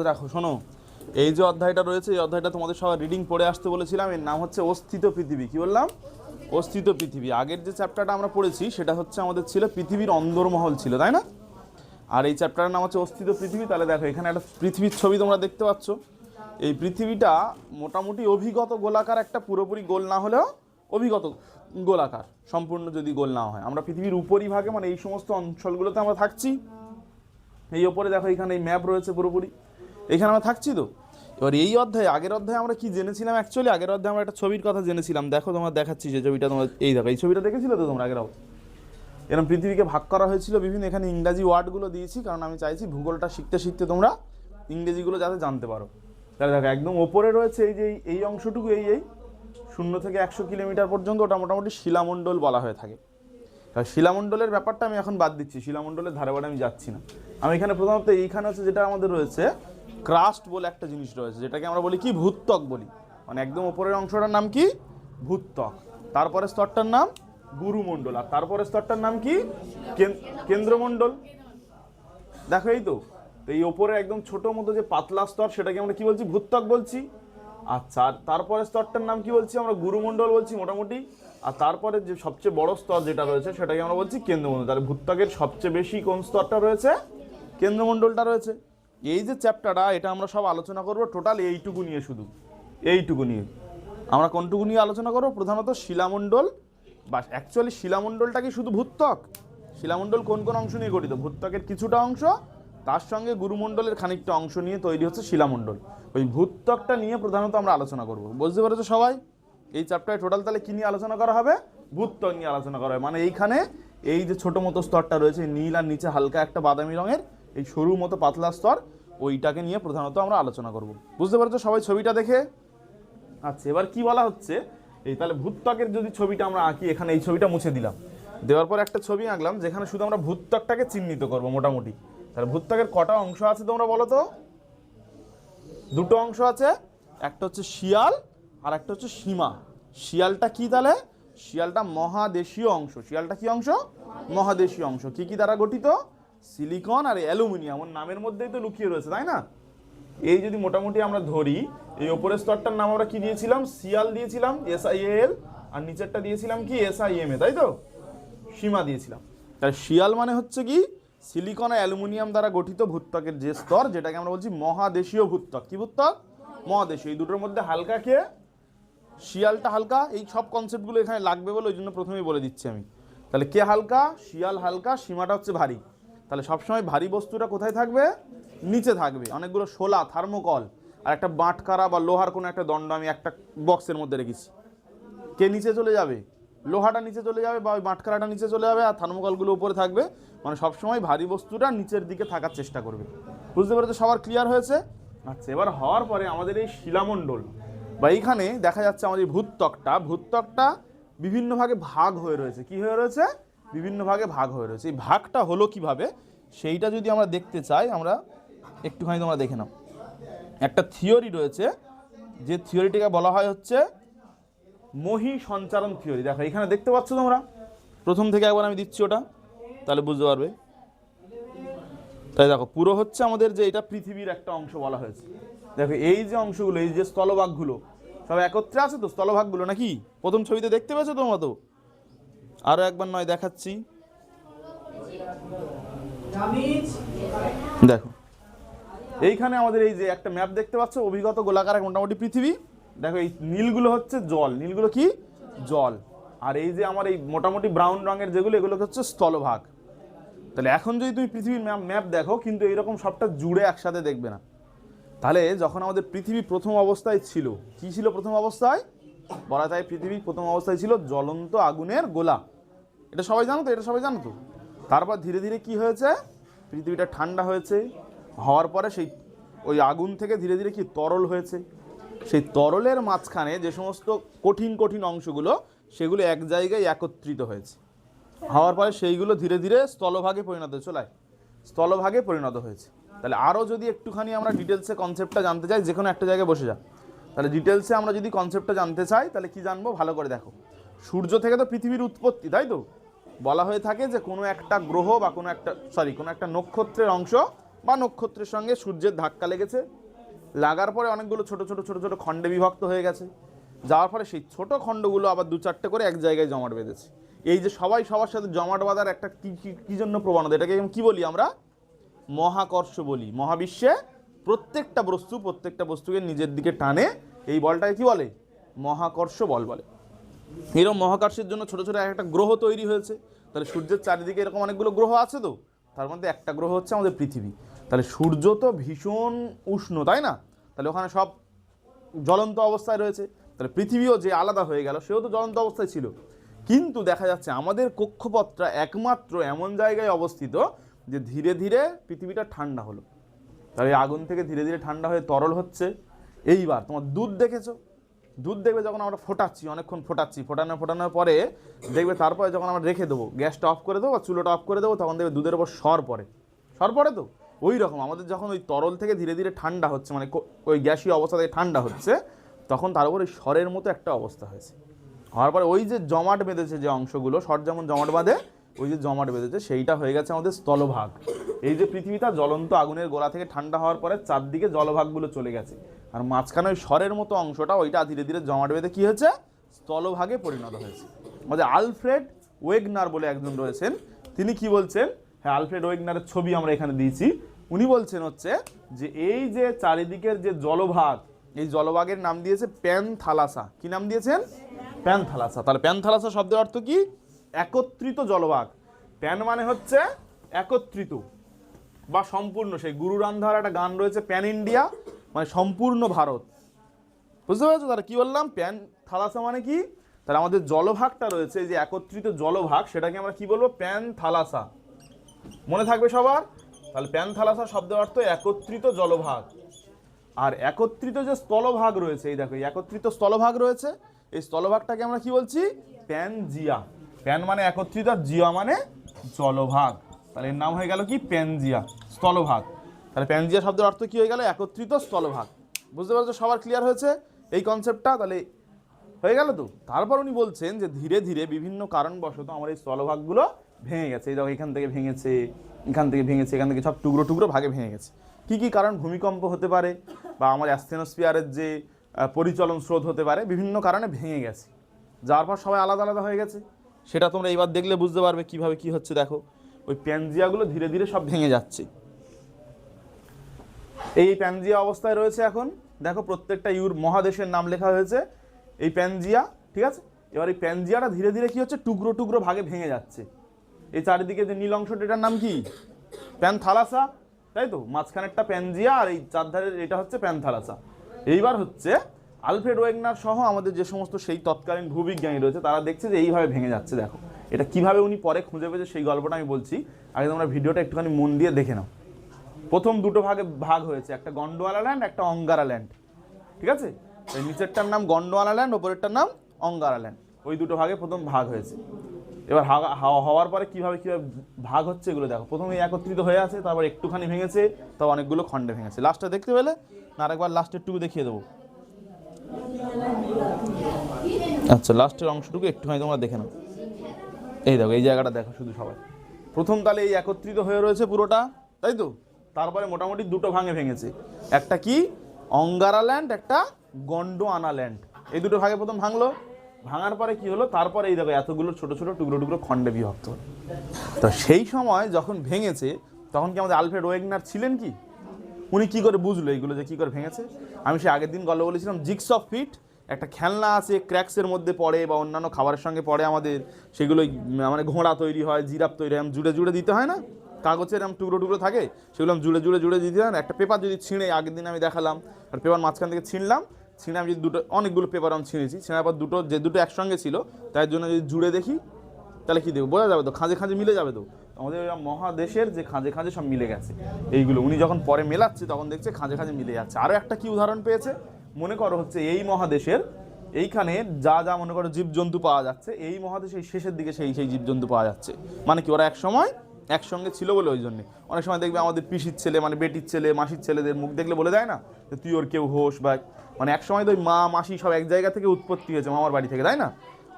রাখো, শোনো, এই যে অধ্যায়টা রয়েছে এই অধ্যায়টা তোমাদের সবাই রিডিং পড়ে আসতে বলেছিলাম। এর নাম হচ্ছে অস্থিত পৃথিবী। কি বললাম? অস্থিত পৃথিবী। আগের যে চ্যাপ্টারটা আমরা পড়েছি সেটা হচ্ছে আমাদের ছিল পৃথিবীর অন্দরমহল ছিল, তাই না? আর এই চ্যাপ্টারের নাম হচ্ছে অস্থিত পৃথিবী। তাহলে দেখো এখানে একটা পৃথিবীর ছবি তোমরা দেখতে পাচ্ছ। এই পৃথিবীটা মোটামুটি অভিগত গোলাকার, একটা পুরোপুরি গোল না হলেও অভিগত গোলাকার, সম্পূর্ণ যদি গোল না হয়। আমরা পৃথিবীর উপরিভাগে মানে এই সমস্ত অঞ্চলগুলোতে আমরা থাকছি। এই ওপরে দেখো এখানে এই ম্যাপ রয়েছে পুরোপুরি, এখানে আমরা থাকছি তো। এবার এই অধ্যায়ে, আগের অধ্যায়ে আমরা কি জেনেছিলাম? অ্যাকচুয়ালি আগের অধ্যায়ে আমরা একটা ছবির কথা জেনেছিলাম। দেখো তোমরা দেখাচ্ছি যে ছবিটা, তোমরা এই দেখো, এই ছবিটা দেখেছিলে তো তোমরা আগের? এরকম পৃথিবীকে ভাগ করা হয়েছিল বিভিন্ন, এখানে ইংরাজি ওয়ার্ডগুলো দিয়েছি কারণ আমি চাইছি ভূগোলটা শিখতে শিখতে তোমরা ইংরেজিগুলো যাতে জানতে পারো। তাহলে দেখো একদম ওপরে রয়েছে এই যে এই অংশটুকু, এই 0 থেকে 100 কিলোমিটার পর্যন্ত, ওটা মোটামুটি শিলামণ্ডল বলা হয়ে থাকে। শিলামণ্ডলের ব্যাপারটা আমি এখন বাদ দিচ্ছি, শিলামণ্ডলের ধারে বাড়ে আমি যাচ্ছি না। আমি এখানে প্রথমত এইখানে হচ্ছে যেটা আমাদের রয়েছে ক্রাস্ট বলে একটা জিনিস রয়েছে, যেটাকে আমরা বলি কি ভূত্বক বলি। মানে একদম ওপরের অংশটার নাম কি? ভূত্বক। তারপরে স্তরটার নাম গুরুমণ্ডল, আর তারপরে স্তরটার নাম কি? কেন্দ্রমণ্ডল। দেখো এই তো, এই ওপরে একদম ছোট মতো যে পাতলা স্তর সেটাকে আমরা কি বলছি? ভূত্বক বলছি। আচ্ছা, আর তারপরে স্তরটার নাম কি বলছি? আমরা গুরুমণ্ডল বলছি মোটামুটি। আর তারপরে যে সবচেয়ে বড় স্তর যেটা রয়েছে সেটাকে আমরা বলছি কেন্দ্রমণ্ডল। তাহলে ভূত্বকের সবচেয়ে বেশি কোন স্তরটা রয়েছে? কেন্দ্রমণ্ডলটা রয়েছে। এই যে চ্যাপ্টারটা, এটা আমরা সব আলোচনা করবো টোটাল এইটুকু নিয়ে, শুধু এইটুকু নিয়ে। আমরা কোনটুকু নিয়ে আলোচনা করবো? প্রধানত শিলামণ্ডল, বা অ্যাকচুয়ালি শিলামণ্ডলটা কি শুধু ভূত্বক? শিলামণ্ডল কোন কোন অংশ নিয়ে গঠিত? ভূত্বকের কিছুটা অংশ, তার সঙ্গে গুরুমণ্ডলের খানিকটা অংশ নিয়ে তৈরি হচ্ছে শিলামণ্ডল। ওই ভূত্বকটা নিয়ে প্রধানত আমরা আলোচনা করব। বুঝতে পেরেছো সবাই? এই চ্যাপ্টারে টোটাল তাহলে কি নিয়ে আলোচনা করা হবে? ভূত্বক নিয়ে আলোচনা করা হবে। মানে এইখানে এই যে ছোট মতো স্তরটা রয়েছে নীল, আর নিচে হালকা একটা বাদামি রঙের এই সরু মতো পাতলা স্তর, ওইটাকে নিয়ে প্রধানত আমরা আলোচনা করব। বুঝতে পেরেছো সবাই ছবিটা দেখে? আচ্ছা, এবার কি বলা হচ্ছে, এই তাহলে ভূত্বকের যদি ছবিটা আমরা আঁকি, এখানে এই ছবিটা মুছে দিলাম, দেওয়ার পর একটা ছবি আঁকলাম যেখানে শুধু আমরা ভূত্বকটাকে চিহ্নিত করব মোটামুটি। তাহলে ভূত্বকের কটা অংশ আছে তোমরা বলো তো? দুটো অংশ আছে, একটা হচ্ছে শিয়াল আর একটা হচ্ছে সীমা। শিয়ালটা কি তাহলে? শিয়ালটা মহাদেশীয় অংশ। শিয়ালটা কি অংশ? মহাদেশীয় অংশ। কি কি দ্বারা গঠিত? সিলিকন আর অ্যালুমিনিয়াম। ওর নামের মধ্যেই তো লুকিয়ে রয়েছে, তাই না? এই যদি মোটামুটি আমরা ধরি, এই ওপরের স্তরটার নাম আমরা কি দিয়েছিলাম? শিয়াল দিয়েছিলাম, SIAL, আর নিচেরটা দিয়েছিলাম কি? SIMA, তাই তো? সীমা দিয়েছিলাম। তাহলে শিয়াল মানে হচ্ছে কি? সিলিকন আর অ্যালুমিনিয়াম দ্বারা গঠিত ভূত্বকের যে স্তর, যেটাকে আমরা বলছি মহাদেশীয় ভূত্বক। কি ভূত্বক? মহাদেশীয়। এই দুটোর মধ্যে হালকা খেয়ে শিয়ালটা হালকা। এই সব কনসেপ্টগুলো এখানে লাগবে বলে ওই জন্য প্রথমেই বলে দিচ্ছি আমি। তাহলে কে হালকা? শিয়াল হালকা, সীমাটা হচ্ছে ভারী। তাহলে সবসময় ভারী বস্তুটা কোথায় থাকবে? নিচে থাকবে। অনেকগুলো শোলা, থার্মোকল আর একটা বাটখারা বা লোহার কোনো একটা দণ্ড আমি একটা বক্সের মধ্যে রেখেছি। কে নিচে চলে যাবে? লোহাটা নিচে চলে যাবে, বা ওই বাটখারাটা নিচে চলে যাবে, আর থার্মোকলগুলো উপরে থাকবে। মানে সবসময় ভারী বস্তুটা নিচের দিকে থাকার চেষ্টা করবে। বুঝতে পেরেছো? সবার ক্লিয়ার হয়েছে? আচ্ছা, এবার হওয়ার পরে আমাদের এই শিলামণ্ডল বা এইখানে দেখা যাচ্ছে আমাদের ভূত্বকটা বিভিন্ন ভাগে ভাগ হয়ে রয়েছে। কি হয়ে রয়েছে? বিভিন্ন ভাগে ভাগ হয়ে রয়েছে। এই ভাগটা হলো কিভাবে, সেইটা যদি আমরা দেখতে চাই, আমরা একটুখানি তোমরা দেখে নাও। একটা থিওরি রয়েছে, যে থিওরিটিকে বলা হয় হচ্ছে মহি সঞ্চারণ থিওরি। দেখো এখানে দেখতে পাচ্ছ তোমরা, প্রথম থেকে একবার আমি দিচ্ছি ওটা, তাহলে বুঝতে পারবে। তাই দেখো পুরো হচ্ছে আমাদের যে এটা পৃথিবীর একটা অংশ বলা হয়েছে। দেখো এই যে অংশগুলো, এই যে স্থলভাগগুলো সব একত্রে আছে তো, স্থলভাগগুলো নাকি প্রথম ছবিতে দেখতে পেয়েছো তোমরা তো? আরো একবার নয় দেখাচ্ছি, দেখো এইখানে আমাদের এই যে একটা ম্যাপ দেখতে পাচ্ছ, অভিগত গোলাকার মোটামুটি পৃথিবী। দেখো এই নীলগুলো হচ্ছে জল, নীলগুলো কি? জল। আর এই যে আমার এই মোটামুটি ব্রাউন রঙের যেগুলো, এগুলো হচ্ছে স্থলভাগ। তাহলে এখন যদি তুমি পৃথিবীর ম্যাপ দেখো, কিন্তু এইরকম সবটা জুড়ে একসাথে দেখবে না। তাহলে যখন আমাদের পৃথিবী প্রথম অবস্থায় ছিল, কি ছিল প্রথম অবস্থায়? বলা যায় পৃথিবী প্রথম অবস্থায় ছিল জ্বলন্ত আগুনের গোলা। এটা সবাই জানো তো? এটা সবাই জানো তো? তারপর ধীরে ধীরে কি হয়েছে? পৃথিবীটা ঠান্ডা হয়েছে, হওয়ার পরে সেই ওই আগুন থেকে ধীরে ধীরে কি তরল হয়েছে। সেই তরলের মাঝখানে যে সমস্ত কঠিন কঠিন অংশগুলো, সেগুলো এক জায়গায় একত্রিত হয়েছে। হওয়ার পরে সেইগুলো ধীরে ধীরে স্থলভাগে পরিণত হয়েছে। তাহলে আরও যদি একটুখানি আমরা ডিটেলসে কনসেপ্টটা জানতে চাই, যে কোনো একটা জায়গায় বসে যা, তাহলে ডিটেলসে আমরা যদি কনসেপ্টটা জানতে চাই, তাহলে কি জানবো? ভালো করে দেখো। সূর্য থেকে তো পৃথিবীর উৎপত্তি, তাই তো? বলা হয়ে থাকে যে কোনো একটা গ্রহ বা কোনো একটা নক্ষত্রের অংশ বা নক্ষত্রের সঙ্গে সূর্যের ধাক্কা লেগেছে, লাগার পরে অনেকগুলো ছোট ছোট ছোট ছোট খণ্ডে বিভক্ত হয়ে গেছে, যাওয়ার ফলে সেই ছোট খণ্ডগুলো আবার দু চারটে করে এক জায়গায় জমাট বেঁধেছে। এই যে সবাই সবার সাথে জমাট বাঁধার একটা কি জন্য প্রবণতা, এটাকে কি বলি আমরা? মহাকর্ষ বলি। মহাবিশ্বে প্রত্যেকটা বস্তুকে নিজের দিকে টানে, এই বলটাকে কি বলে? মহাকর্ষ বল বলে। এরকম মহাকর্ষের জন্য ছোট ছোট একটা গ্রহ তৈরি হয়েছে। তাহলে সূর্যের চারিদিকে এরকম অনেকগুলো গ্রহ আছে, তো তার মধ্যে একটা গ্রহ হচ্ছে আমাদের পৃথিবী। তাহলে সূর্য তো ভীষণ উষ্ণ, তাই না? তাহলে ওখানে সব জ্বলন্ত অবস্থায় রয়েছে। তাহলে পৃথিবীও যে আলাদা হয়ে গেল, সেও তো জ্বলন্ত অবস্থায় ছিল। কিন্তু দেখা যাচ্ছে আমাদের কক্ষপথটা একমাত্র এমন জায়গায় অবস্থিত যে ধীরে ধীরে পৃথিবীটা ঠান্ডা হলো। তাহলে আগুন থেকে ধীরে ধীরে ঠান্ডা হয়ে তরল হচ্ছে। এইবার তোমার দুধ দেখেছো? দুধ দেখবে যখন আমরা ফোটাচ্ছি, অনেকক্ষণ ফোটাচ্ছি, ফোটানোর পরে দেখবে তারপরে যখন আমরা রেখে দেবো, গ্যাসটা অফ করে দেবো বা চুলোটা অফ করে দেবো, তখন দেখবে দুধের ওপর সর পড়ে তো। ওই রকম আমাদের যখন ওই তরল থেকে ধীরে ধীরে ঠান্ডা হচ্ছে, মানে ওই গ্যাসীয় অবস্থা থেকে ঠান্ডা হচ্ছে, তখন তার উপর ওই স্বরের মতো একটা অবস্থা হয়েছে। হওয়ার পরে ওই যে জমাট বেঁধেছে যে অংশগুলো, স্বর যেমন জমাট বাঁধে, ওই যে জমাট বেঁধেছে সেইটা হয়ে গেছে আমাদের স্থলভাগ। এই যে পৃথিবীটা জ্বলন্ত আগুনের গোলা থেকে ঠান্ডা হওয়ার পরে চারদিকে জলভাগগুলো চলে গেছে, আর মাঝখানে ওই স্বরের মতো অংশটা, ওইটা ধীরে ধীরে জমাট বেঁধে কি হয়েছে? স্থলভাগে পরিণত হয়েছে। আমাদের আলফ্রেড ওয়েগনার বলে একজন রয়েছেন, তিনি কি বলছেন? হ্যাঁ, আলফ্রেড ওয়েগনারের ছবি আমরা এখানে দিয়েছি। উনি বলছেন হচ্ছে যে এই যে চারিদিকের যে জলভাগ, এই জলভাগের নাম দিয়েছে প্যানথালাসা। কি নাম দিয়েছেন? প্যানথালাসা। তাহলে প্যানথালাসা শব্দের অর্থ কি? একত্রিত জলভাগ। প্যান মানে হচ্ছে একত্রিত বা সম্পূর্ণ। সেই গুরু রান্ধার একটা গান রয়েছে, প্যান ইন্ডিয়া, মানে সম্পূর্ণ ভারত। বুঝতে পেরেছো? তাহলে কি বললাম? প্যান থালাসা মানে কি? তাহলে আমাদের জলভাগটা রয়েছে, এই যে একত্রিত জলভাগ, সেটাকে আমরা কি বলবো? প্যান থালাসা। মনে থাকবে সবার? তাহলে প্যান থালাসা শব্দের অর্থ একত্রিত জলভাগ। আর একত্রিত যে স্থলভাগ রয়েছে, এই দেখো, এই একত্রিত স্থলভাগ রয়েছে, এই স্থলভাগটাকে আমরা কি বলছি? প্যানজিয়া। প্যান মানে একত্রিত, আর জিয়া মানে জলভাগ। তাহলে এর নাম হয়ে গেল কি? প্যানজিয়া, স্থলভাগ। তাহলে প্যানজিয়া শব্দের অর্থ কি হয়ে গেল? একত্রিত স্থলভাগ। বুঝতে পারছো? সবার ক্লিয়ার হয়েছে এই কনসেপ্টটা? তাহলে হয়ে গেল তো। তারপর উনি বলছেন যে ধীরে ধীরে বিভিন্ন কারণবশত আমার এই স্থলভাগগুলো ভেঙে গেছে। এই দেখো, এখান থেকে ভেঙেছে, এখান থেকে ভেঙেছে, এখান থেকে সব টুকরো টুকরো ভাগে ভেঙে গেছে। কি কি কারণ? ভূমিকম্প হতে পারে, বা আমার অ্যাস্থেনোস্ফিয়ারের যে পরিচলন স্রোত হতে পারে, বিভিন্ন কারণে ভেঙে গেছে। যার পর সবাই আলাদা আলাদা হয়ে গেছে। সেটা তোমরা এইবার দেখলে বুঝতে পারবে কিভাবে কি হচ্ছে। দেখো, ওই প্যানজিয়াগুলো ধীরে ধীরে সব ভেঙে যাচ্ছে। এই প্যানজিয়া অবস্থায় রয়েছে এখন। দেখো, প্রত্যেকটা মহাদেশের নাম লেখা হয়েছে এই প্যানজিয়া, ঠিক আছে? এবার এই প্যানজিয়াটা ধীরে ধীরে কি হচ্ছে? টুকরো টুকরো ভাগে ভেঙে যাচ্ছে। এই চারিদিকে যে নীল অংশটা, এটার নাম কি? প্যানথালাসা, তাই তো? মাঝখানেরটা প্যানজিয়া, আর এই চারধারের এটা হচ্ছে প্যানথালাসা। এইবার হচ্ছে আলফ্রেড ওয়েগনার সহ আমাদের যে সমস্ত সেই তৎকালীন ভূবিজ্ঞানী রয়েছে, তারা দেখছে যে এইভাবে ভেঙে যাচ্ছে। দেখো, এটা কিভাবে উনি পরে খুঁজে পেয়েছে, সেই গল্পটা আমি বলছি। আগে তোমরা ভিডিওটা একটুখানি মন দিয়ে দেখে নাও। প্রথম দুটো ভাগ হয়েছে, একটা গন্ডোয়ালা ল্যান্ড, একটা অঙ্গারা ল্যান্ড, ঠিক আছে? এই নিচেরটার নাম গন্ডোয়ালা ল্যান্ড, ওপরেরটার নাম অঙ্গারা ল্যান্ড। ওই দুটো ভাগে প্রথম ভাগ হয়েছে। এবার হওয়ার পরে কিভাবে ভাগ হচ্ছে এগুলো দেখো। প্রথমে একত্রিত হয়ে আছে, তারপর একটুখানি ভেঙেছে, তারপর অনেকগুলো খণ্ডে ভেঙেছে। লাস্টটা দেখতে পেলে না? আরেকবার লাস্টের টুকু দেখিয়ে দেবো। আচ্ছা, লাস্টের অংশটুকু একটুখানি তোমরা দেখে নাও। এই দেখো, এই জায়গাটা দেখো শুধু সবাই। প্রথম তাহলে এই একত্রিত হয়ে রয়েছে পুরোটা, তাই তো? তারপরে মোটামুটি দুটো ভেঙেছে। একটা কি? অঙ্গারা ল্যান্ড, একটা গন্ডোয়ানা ল্যান্ড। এই দুটো ভাগে প্রথম ভাঙলো। ভাঙার পরে কি হলো? তারপরে এই দেখো, এতগুলো ছোট ছোট টুকরো টুকরো খণ্ডে বিভক্ত হলো। তো সেই সময় যখন ভেঙেছে, তখন কি আমাদের আলফ্রেড ওয়েগনার ছিলেন কি? উনি কি করে বুঝলো এইগুলো যে কি করে ভেঙেছে? আমি সে আগের দিন গল্প বলেছিলাম, জিগস অফ ফিট, একটা খেলনা আছে, ক্র্যাক্সের মধ্যে পড়ে বা অন্যান্য খাবারের সঙ্গে পড়ে আমাদের, সেগুলোই মানে ঘোড়া তৈরি হয়, জিরাফ তৈরি হয়, জুড়ে জুড়ে দিতে হয় না? কাগজের এরকম টুকরো টুকরো থাকে, সেগুলো জুড়ে জুড়ে জুড়ে দিতে হয় না? একটা পেপার যদি ছিঁড়ে, আগের দিন আমি দেখালাম, আর পেপার মাঝখান থেকে ছিঁড়ে আমি যদি অনেকগুলো পেপার আমি ছিঁড়েছি, ছিঁড়ার পর দুটো একসঙ্গে ছিল, তাই জন্য যদি জুড়ে দেখি, তাহলে কি দেখবো? বোঝা যাবে তো, খাঁজে খাঁজে মিলে যাবে তো। আমাদের মহাদেশের যে খাঁজে খাঁজে সব মিলে গেছে। এইগুলো উনি যখন পরে মেলাচ্ছে, তখন দেখছে খাঁজে খাঁজে মিলে যাচ্ছে। আরও একটা কি উদাহরণ পেয়েছে? মনে করো হচ্ছে এই মহাদেশের এইখানে যা যা মনে করো জীবজন্তু পাওয়া যাচ্ছে, এই মহাদেশের শেষের দিকে সেই জীবজন্তু পাওয়া যাচ্ছে। মানে কি, ওরা এক সময় একসঙ্গে ছিল বলে ওই জন্যে। অনেক সময় দেখবে আমাদের পিসির ছেলে, মানে বেটির ছেলে, মাসির ছেলেদের মুখ দেখলে বলে দেয় না যে তুই ওর কেউ হোস, বা মানে এক সময় তো ওই মা মাসি সব এক জায়গা থেকে উৎপত্তি হয়েছে, মামার বাড়ি থেকে, তাই না?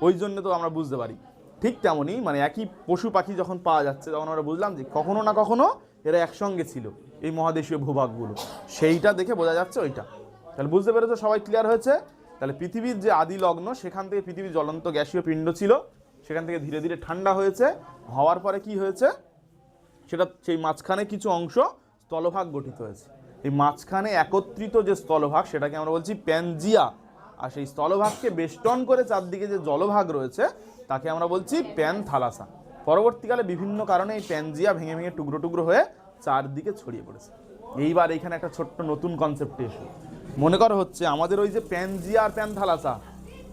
ওই জন্য তো আমরা বুঝতে পারি। ঠিক তেমনই মানে একই পশু পাখি যখন পাওয়া যাচ্ছে, তখন আমরা বুঝলাম যে কখনো না কখনো এরা একসঙ্গে ছিল, এই মহাদেশীয় ভূভাগগুলো, সেইটা দেখে বোঝা যাচ্ছে ওইটা। তাহলে বুঝতে পেরেছো সবাই, ক্লিয়ার হয়েছে? তাহলে পৃথিবীর যে আদি লগ্ন, সেখান থেকে পৃথিবীর জ্বলন্ত গ্যাসীয় পিণ্ড ছিল, সেখান থেকে ধীরে ধীরে ঠান্ডা হয়েছে, হওয়ার পরে কি হয়েছে, সেটা সেই মাঝখানে কিছু অংশ স্থলভাগ গঠিত হয়েছে। এই মাঝখানে একত্রিত যে স্থলভাগ, সেটাকে আমরা বলছি প্যানজিয়া। আর সেই স্থলভাগকে বেষ্টন করে চারদিকে যে জলভাগ রয়েছে, তাকে আমরা বলছি প্যানথালাসা। পরবর্তীকালে বিভিন্ন কারণে এই প্যানজিয়া ভেঙে ভেঙে টুকরো টুকরো হয়ে চারদিকে ছড়িয়ে পড়েছে। এইবার এইখানে একটা ছোট্ট নতুন কনসেপ্ট এসে মনে করা হচ্ছে আমাদের ওই যে প্যানজিয়া আর প্যানথালাসা,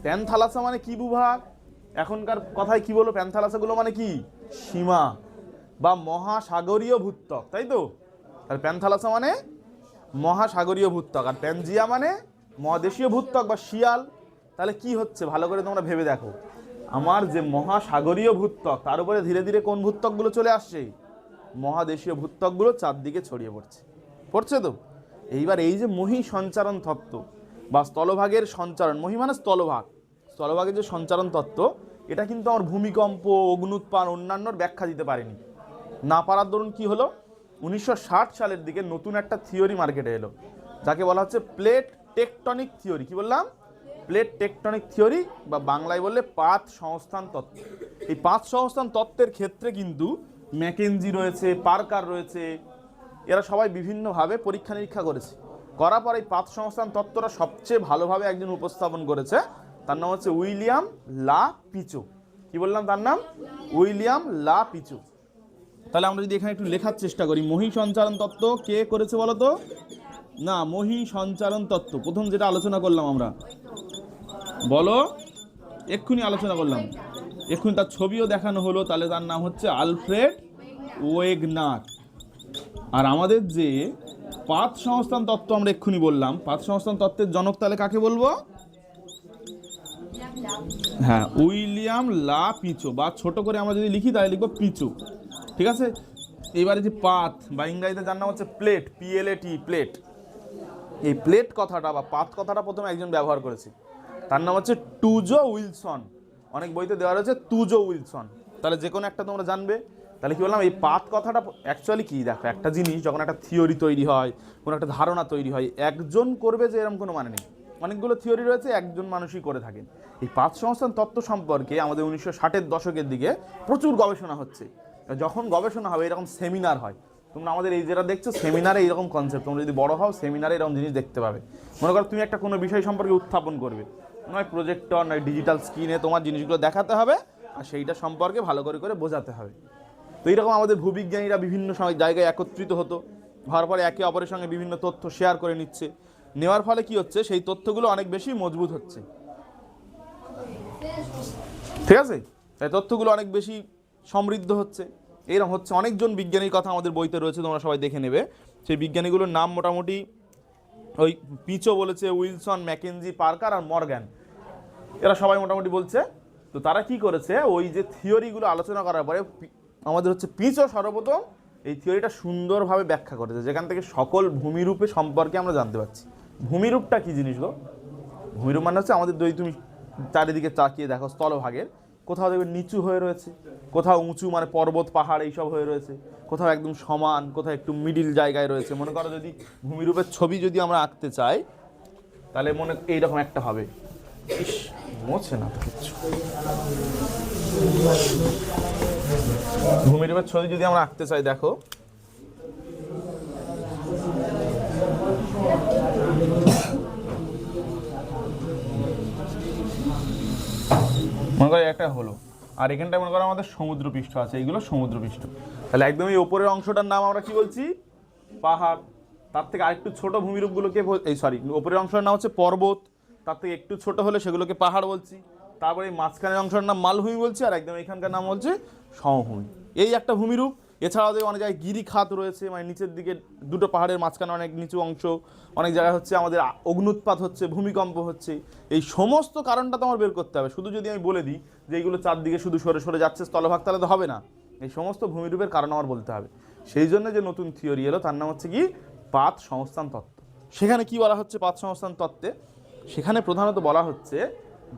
প্যানথালাসা মানে কি ভূভাগ, এখনকার কথায় কি বলো, প্যানথালাসাগুলো মানে কি সীমা বা মহাসাগরীয় ভূত্বক, তাই তো? আর প্যানথালাসা মানে মহাসাগরীয় ভূত্বক, আর প্যানজিয়া মানে মহাদেশীয় ভূত্বক বা শিয়াল। তাহলে কি হচ্ছে ভালো করে তোমরা ভেবে দেখো, আমার যে মহাসাগরীয় ভূত্বক, তার উপরে ধীরে ধীরে কোন ভূত্বকগুলো চলে আসছে, মহাদেশীয় ভূত্বকগুলো চারদিকে ছড়িয়ে পড়ছে তো। এইবার এই যে মহী সঞ্চারণ তত্ত্ব বা স্থলভাগের সঞ্চারণ, মহী মানে স্থলভাগ, স্থলভাগের যে সঞ্চারণ তত্ত্ব, এটা কিন্তু আমার ভূমিকম্প, অগ্নুৎপাত, অন্যান্যর ব্যাখ্যা দিতে পারেনি। না পারার দরুন কি হলো, 1960 সালের দিকে নতুন একটা থিওরি মার্কেটে এলো, যাকে বলা হচ্ছে প্লেট টেকটনিক থিওরি। কি বললাম? প্লেট টেকটনিক থিওরি, বা বাংলায় বললে পাত সংস্থান তত্ত্ব। এই পাত সংস্থান তত্ত্বের ক্ষেত্রে কিন্তু ম্যাকেনজি রয়েছে, পার্কার রয়েছে, এরা সবাই বিভিন্নভাবে পরীক্ষা নিরীক্ষা করেছে। করার পর এই পাত সংস্থান তত্ত্বটা সবচেয়ে ভালোভাবে একজন উপস্থাপন করেছে, তার নাম হচ্ছে উইলিয়াম লা পিচো। কি বললাম তার নাম? উইলিয়াম লা পিচো। তাহলে আমরা যদি এখানে একটু লেখার চেষ্টা করি, মহী সঞ্চারণ তত্ত্ব কে করেছে বলো তো? না, মহী সঞ্চারণ তত্ত্ব প্রথম যেটা আলোচনা করলাম আমরা, বলো, এক্ষুনি আলোচনা করলাম, এক্ষুনি তার ছবিও দেখানো হলো, তাহলে তার নাম হচ্ছে আলফ্রেড ওয়েগনার। আর আমাদের যে পাত সংস্থান তত্ত্ব আমরা এক্ষুনি বললাম, পাত সংস্থান তত্ত্বের জনক তাহলে কাকে বলবো? হ্যাঁ, উইলিয়াম লা পিচো, বা ছোট করে আমরা যদি লিখি তাহলে লিখবো পিচো, ঠিক আছে? এবারে যে পাত বা ইংরেজিতে যার নাম হচ্ছে প্লেট, পিএলএটি, প্লেট, এই প্লেট কথাটা বা পাত কথাটা প্রথমে একজন ব্যবহার করেছে, তার নাম হচ্ছে টুজো উইলসন। অনেক বইতে দেওয়া রয়েছে টুজো উইলসন, তাহলে যে কোনো একটা তোমরা জানবে। তাহলে কি বললাম, এই পাত কথাটা অ্যাকচুয়ালি কি, দেখো একটা জিনিস যখন একটা থিওরি তৈরি হয়, কোনো একটা ধারণা তৈরি হয়, একজন করবে যে এরকম কোনো মানে নেই, অনেকগুলো থিওরি রয়েছে, একজন মানুষই করে থাকেন। এই পাত সংস্থান তত্ত্ব সম্পর্কে আমাদের 1960-এর দশকের দিকে প্রচুর গবেষণা হচ্ছে। যখন গবেষণা হবে, এরকম সেমিনার হয়, তোমরা আমাদের এই যেটা দেখছো সেমিনারে এইরকম কনসেপ্ট, তোমরা যদি বড় হও সেমিনারে এরকম জিনিস দেখতে পাবে। মনে করো তুমি একটা কোনো বিষয় সম্পর্কে উত্থাপন করবে, নয় প্রজেক্টর নয় ডিজিটাল স্ক্রিনে তোমার জিনিসগুলো দেখাতে হবে, আর সেইটা সম্পর্কে ভালো করে করে বোঝাতে হবে। তো এইরকম আমাদের ভূবিজ্ঞানীরা বিভিন্ন জায়গায় একত্রিত হতো, হওয়ার পরে একে অপরের সঙ্গে বিভিন্ন তথ্য শেয়ার করে নিচ্ছে, নেওয়ার ফলে কি হচ্ছে, সেই তথ্যগুলো অনেক বেশি মজবুত হচ্ছে, ঠিক আছে? তাই তথ্যগুলো অনেক বেশি সমৃদ্ধ হচ্ছে। এরকম হচ্ছে, অনেকজন বিজ্ঞানীর কথা আমাদের বইতে রয়েছে, তোমরা সবাই দেখে নেবে। সেই বিজ্ঞানীগুলোর নাম মোটামুটি ওই পিচো বলেছে, উইলসন, ম্যাকেনজি, পার্কার আর মর্গ্যান, এরা সবাই মোটামুটি বলছে। তো তারা কি করেছে, ওই যে থিওরিগুলো আলোচনা করার পরে আমাদের হচ্ছে পিচো সর্বপ্রথম এই থিওরিটা সুন্দরভাবে ব্যাখ্যা করেছে, যেখান থেকে সকল ভূমিরূপে সম্পর্কে আমরা জানতে পারছি। ভূমিরূপটা কি জিনিস গো? ভূমিরূপ মানে হচ্ছে আমাদের যদি তুমি চারিদিকে তাকিয়ে দেখো, স্থলভাগের কোথাও দেখবে নিচু হয়ে রয়েছে, কোথাও উঁচু মানে পর্বত পাহাড় এইসব হয়ে রয়েছে, কোথাও একদম সমান, কোথাও একটু মিডিল জায়গায় রয়েছে। মনে করো যদি ভূমিরূপের ছবি যদি আমরা আঁকতে চাই, তাহলে মনে এইরকম একটা হবে, ইস মোছে না তো কিচ্ছু। ভূমিরূপের ছবি যদি আমরা আঁকতে চাই, দেখো মনে করো একটা হলো, আর এখানটায় মনে করো আমাদের সমুদ্রপৃষ্ঠ আছে, এইগুলো সমুদ্রপৃষ্ঠ। তাহলে একদম এই ওপরের অংশটার নাম আমরা কি বলছি? পাহাড়। তার থেকে আরেকটু ছোট ভূমিরূপগুলোকে ওপরের অংশের নাম হচ্ছে পর্বত, তার থেকে একটু ছোট হলে সেগুলোকে পাহাড় বলছি। তারপরে এই মাঝখানের অংশের নাম মালভূমি বলছি, আর একদম এখানকার নাম হচ্ছে সমভূমি। এই একটা ভূমিরূপ। এছাড়াও অনেক জায়গায় গিরিখাত রয়েছে, মানে নিচের দিকে দুটো পাহাড়ের মাঝখানে অনেক নিচু অংশ, অনেক জায়গায় হচ্ছে আমাদের অগ্নুৎপাত হচ্ছে, ভূমিকম্প হচ্ছে। এই সমস্ত কারণটা তো আমার বের করতে হবে। শুধু যদি আমি বলে দিই যে এইগুলো চারদিকে শুধু সরে সরে যাচ্ছে স্থলভাগ, তাহলে তো হবে না। এই সমস্ত ভূমিরূপের কারণ আমার বলতে হবে। সেই জন্য যে নতুন থিওরি এলো, তার নাম হচ্ছে কি পাত সংস্থান তত্ত্ব। সেখানে কি বলা হচ্ছে পাত সংস্থান তত্ত্বে? সেখানে প্রধানত বলা হচ্ছে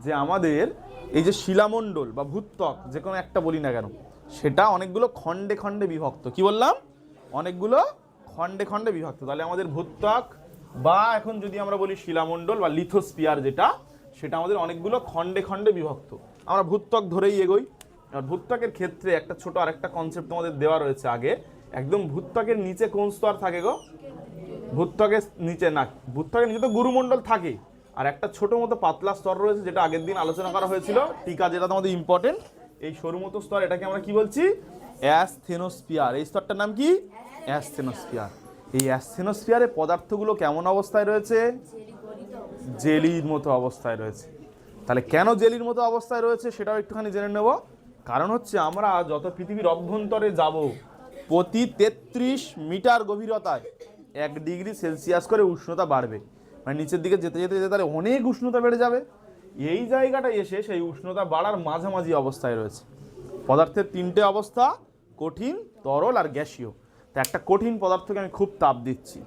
যে আমাদের এই যে শিলামণ্ডল বা ভূত্বক, যে কোনো একটা বলি না কেন, সেটা অনেকগুলো খণ্ডে খণ্ডে বিভক্ত। কি বললাম? অনেকগুলো খণ্ডে খণ্ডে বিভক্ত। তাহলে আমাদের ভূত্বক বা এখন যদি আমরা বলি শিলামণ্ডল বা লিথোস্ফিয়ার যেটা, সেটা আমাদের অনেকগুলো খণ্ডে খণ্ডে বিভক্ত। আমরা ভূত্বক ধরেই এগোই। আর ভূত্বকের ক্ষেত্রে একটা ছোট আরেকটা কনসেপ্ট তোমাদের দেওয়া রয়েছে আগে। একদম ভূত্বকের নিচে কোন স্তর থাকে গো? ভূত্বকের নিচে না, ভূত্বকের নিচে তো গুরুমণ্ডল থাকে, আর একটা ছোট মতো পাতলা স্তর রয়েছে যেটা আগের দিন আলোচনা করা হয়েছিল, টিকা যেটা তোমাদের ইম্পর্টেন্ট। এই সরু মতো স্তর, এটাকে আমরা কি বলছি? অ্যাসথেনোস্ফিয়ার। এই স্তরটার নাম কি? অ্যাসথেনোস্ফিয়ার। এই অ্যাসথেনোস্ফিয়ারে পদার্থগুলো কেমন অবস্থায় রয়েছে? জেলির মতো অবস্থায় রয়েছে। তাহলে কেন জেলির মতো অবস্থায় রয়েছে সেটাও একটুখানি জেনে নেব। কারণ হচ্ছে আমরা যত পৃথিবীর অভ্যন্তরে যাব, প্রতি 33 মিটার গভীরতায় 1 ডিগ্রি সেলসিয়াস করে উষ্ণতা বাড়বে। মানে নিচের দিকে যেতে যেতে যেতে তাহলে অনেক উষ্ণতা বেড়ে যাবে। এই জায়গাটা এসে সেই উষ্ণতা বাড়ার মাঝামাঝি অবস্থায় রয়েছে। পদার্থের 3টে অবস্থা, কঠিন, তরল আর গ্যাসীয়। তা একটা কঠিন পদার্থকে আমি খুব তাপ দিচ্ছি,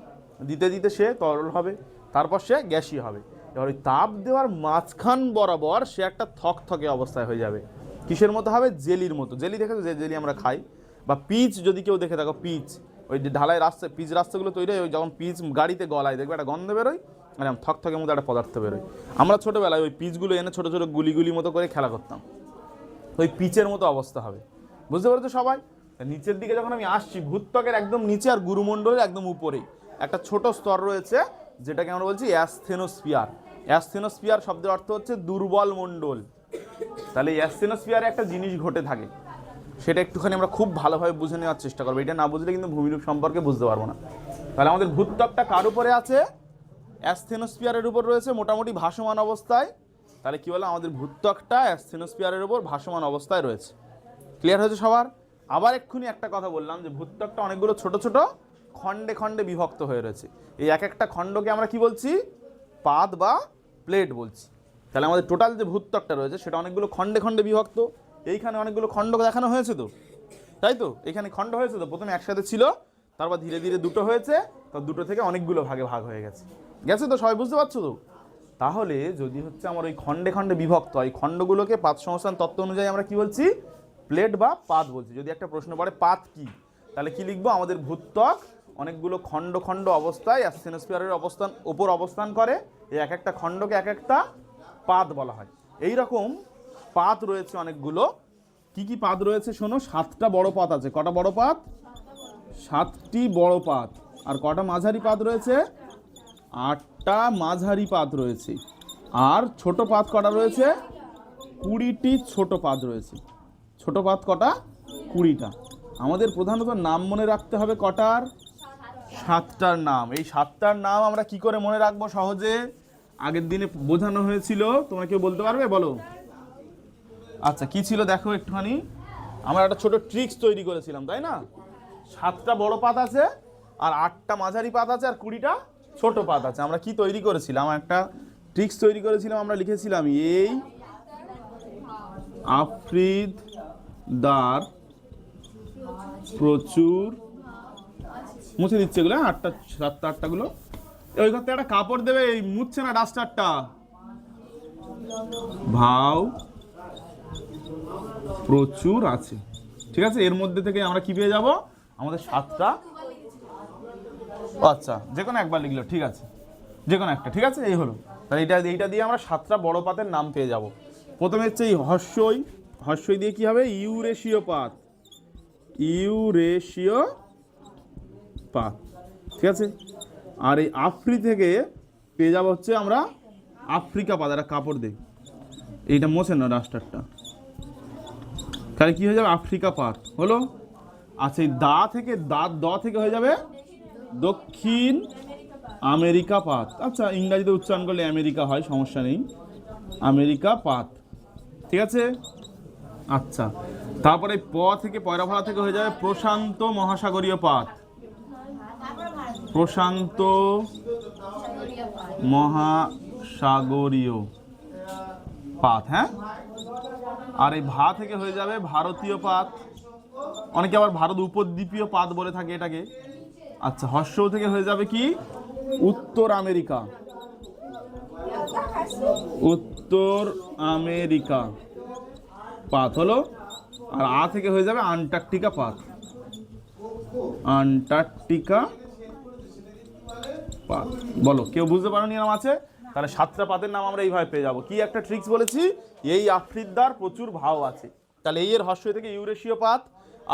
দিতে দিতে সে তরল হবে, তারপর সে গ্যাসীয় হবে। এবার ওই তাপ দেওয়ার মাঝখান বরাবর সে একটা থকথকে অবস্থায় হয়ে যাবে। কিসের মতো হবে? জেলির মতো। জেলি দেখেছো? যে জেলি আমরা খাই, বা পিচ যদি কেউ দেখে থাকো, পিচ, ওই যে ঢালাই রাস্তা, পিচ রাস্তাগুলো তৈরি হয়, ওই যখন পিচ গাড়িতে গলায় দেখবে একটা গন্ধ বেরোয়, মানে থকথকের মতো একটা পদার্থ বেরোয়। আমরা ছোটোবেলায় ওই পিচগুলো এনে ছোটো ছোটো গুলি গুলি মতো করে খেলা করতাম, ওই পিচের মতো অবস্থা হবে। বুঝতে পারছো সবাই? নিচের দিকে যখন আমি আসছি, ভূত্বকের একদম নিচে আর গুরুমণ্ডলের একদম উপরেই একটা ছোট স্তর রয়েছে, যেটাকে আমরা বলছি অ্যাসথেনোস্ফিয়ার। অ্যাসথেনোস্ফিয়ার শব্দের অর্থ হচ্ছে দুর্বল মণ্ডল। তাহলে অ্যাসথেনোস্ফিয়ারে একটা জিনিস ঘটে থাকে, সেটা একটুখানি আমরা খুব ভালোভাবে বুঝে নেওয়ার চেষ্টা করবো। এটা না বুঝলে কিন্তু ভূমিরূপ সম্পর্কে বুঝতে পারবো না। তাহলে আমাদের ভূত্বকটা কার উপরে আছে? অ্যাসথেনোস্ফিয়ারের উপর রয়েছে, মোটামুটি ভাসমান অবস্থায়। তাহলে কি বলে? আমাদের ভূত্বকটা অ্যাসথেনোস্ফিয়ারের উপর ভাসমান অবস্থায় রয়েছে। ক্লিয়ার হয়েছে সবার? আবার এক্ষুনি একটা কথা বললাম যে ভূত্বকটা অনেকগুলো ছোট ছোট খণ্ডে খণ্ডে বিভক্ত হয়ে রয়েছে। এই এক একটা খণ্ডকে আমরা কি বলছি? পাত বা প্লেট বলছি। তাহলে আমাদের টোটাল যে ভূত্বকটা রয়েছে সেটা অনেকগুলো খণ্ডে খণ্ডে বিভক্ত। এইখানে অনেকগুলো খণ্ড দেখানো হয়েছে তো, তাই তো? এখানে খণ্ড হয়েছে তো, প্রথমে একসাথে ছিল, তারপর ধীরে ধীরে দুটো হয়েছে, তো দুটো থেকে অনেকগুলো ভাগে ভাগ হয়ে গেছে। গেছে তো? সবাই বুঝতে পারছো তো? তাহলে যদি হচ্ছে আমার ওই খণ্ডে খণ্ডে বিভক্ত হয়, খণ্ডগুলোকে পাত সংস্থান তত্ত্ব অনুযায়ী আমরা কি বলছি? প্লেট বা পাত বলছি। যদি একটা প্রশ্ন পড়ে পাত কি, তাহলে কি লিখবো? আমাদের ভূত্বক অনেকগুলো খণ্ড খণ্ড অবস্থায় অ্যাসথেনোস্ফিয়ারের ওপর অবস্থান করে। এই এক একটা খণ্ডকে এক একটা পাত বলা হয়। এই রকম পাত রয়েছে অনেকগুলো। কি কি পাত রয়েছে শোনো? 7টা বড় পাত আছে। কটা বড় পাত? 7টি বড় পাত। আর কটা মাঝারি পাত রয়েছে? 8টা মাঝারি পাত রয়েছে। আর ছোট পাত কটা রয়েছে? 20টি ছোট পাত রয়েছে। ছোট পাত কটা? 20টা। আমাদের প্রধানত নাম মনে রাখতে হবে কটার? 7টার নাম। এই 7টার নাম আমরা কি করে মনে রাখবো সহজে? আগের দিনে বোঝানো হয়েছিল, তোমরা কেউ বলতে পারবে? বলো। আচ্ছা, কি ছিল দেখো একটুখানি। আমরা একটা ছোট ট্রিক্স তৈরি করেছিলাম, তাই না? 7টা বড় পাত আছে, আর 8টা মাঝারি পাত আছে, আর 20টা ছোট পাত আছে। আমরা কি তৈরি করেছিলাম? একটা ট্রিক্স তৈরি করেছিলাম। আমরা লিখেছিলাম এই আফ্রিদার প্রচুর, মুছে দিচ্ছে এগুলো, 7টা 8টাগুলো। ওই ঘর থেকে একটা কাপড় দেবে, এই মুছছে না ডাস্টারটা। ভাও প্রচুর আছে, ঠিক আছে? এর মধ্যে থেকে আমরা কি পেয়ে যাব? আমাদের 7টা। আচ্ছা, যে কোনো একবার লিখলো, ঠিক আছে, যে কোনো একটা, ঠিক আছে? এই হলো। তাহলে এইটা দিয়ে আমরা 7টা বড় পাতের নাম পেয়ে যাব। প্রথমে হচ্ছে এই হর্ষই দিয়ে কি হবে? ইউরেশীয় পাত। ইউরেশীয় পাত, ঠিক আছে? আর এই আফ্রি থেকে পেয়ে যাবো হচ্ছে আমরা আফ্রিকা পাত। একটা কাপড় দিই, এইটা মোছে না ডাস্টারটা। তাহলে কি হয়ে যাবে? আফ্রিকা পাত হলো। আচ্ছা, এই দ থেকে হয়ে যাবে দক্ষিণ আমেরিকা পাত। আচ্ছা, ইংরাজিতে উচ্চারণ করলে আমেরিকা হয়, সমস্যা নেই, আমেরিকা পাত, ঠিক আছে? আচ্ছা, তারপরে থেকে পয়রা ভাড়া থেকে হয়ে যাবে প্রশান্ত মহাসাগরীয় পাত। প্রশান্ত মহাসাগরীয় পাত, হ্যাঁ। আর এই থেকে হয়ে যাবে ভারতীয় পাত। অনেকে আবার ভারত উপদ্বীপীয় পাত বলে থাকে এটাকে। আচ্ছা, হর্ষ থেকে হয়ে যাবে কি? উত্তর আমেরিকা। উত্তর আমেরিকা পাত হলো। আর থেকে হয়ে যাবে আন্টার্কটিকা পাত। আন্টার্কটিকা পাত। বলো, কেউ বুঝতে পারো নিয়ম আছে? তাহলে 7টা পাতের নাম আমরা এইভাবে পেয়ে যাবো। কি একটা ট্রিক্স বলেছি, এই আফ্রিদার প্রচুর ভাও আছে। তাহলে এই এর হর্ষ থেকে ইউরেশীয় পাত,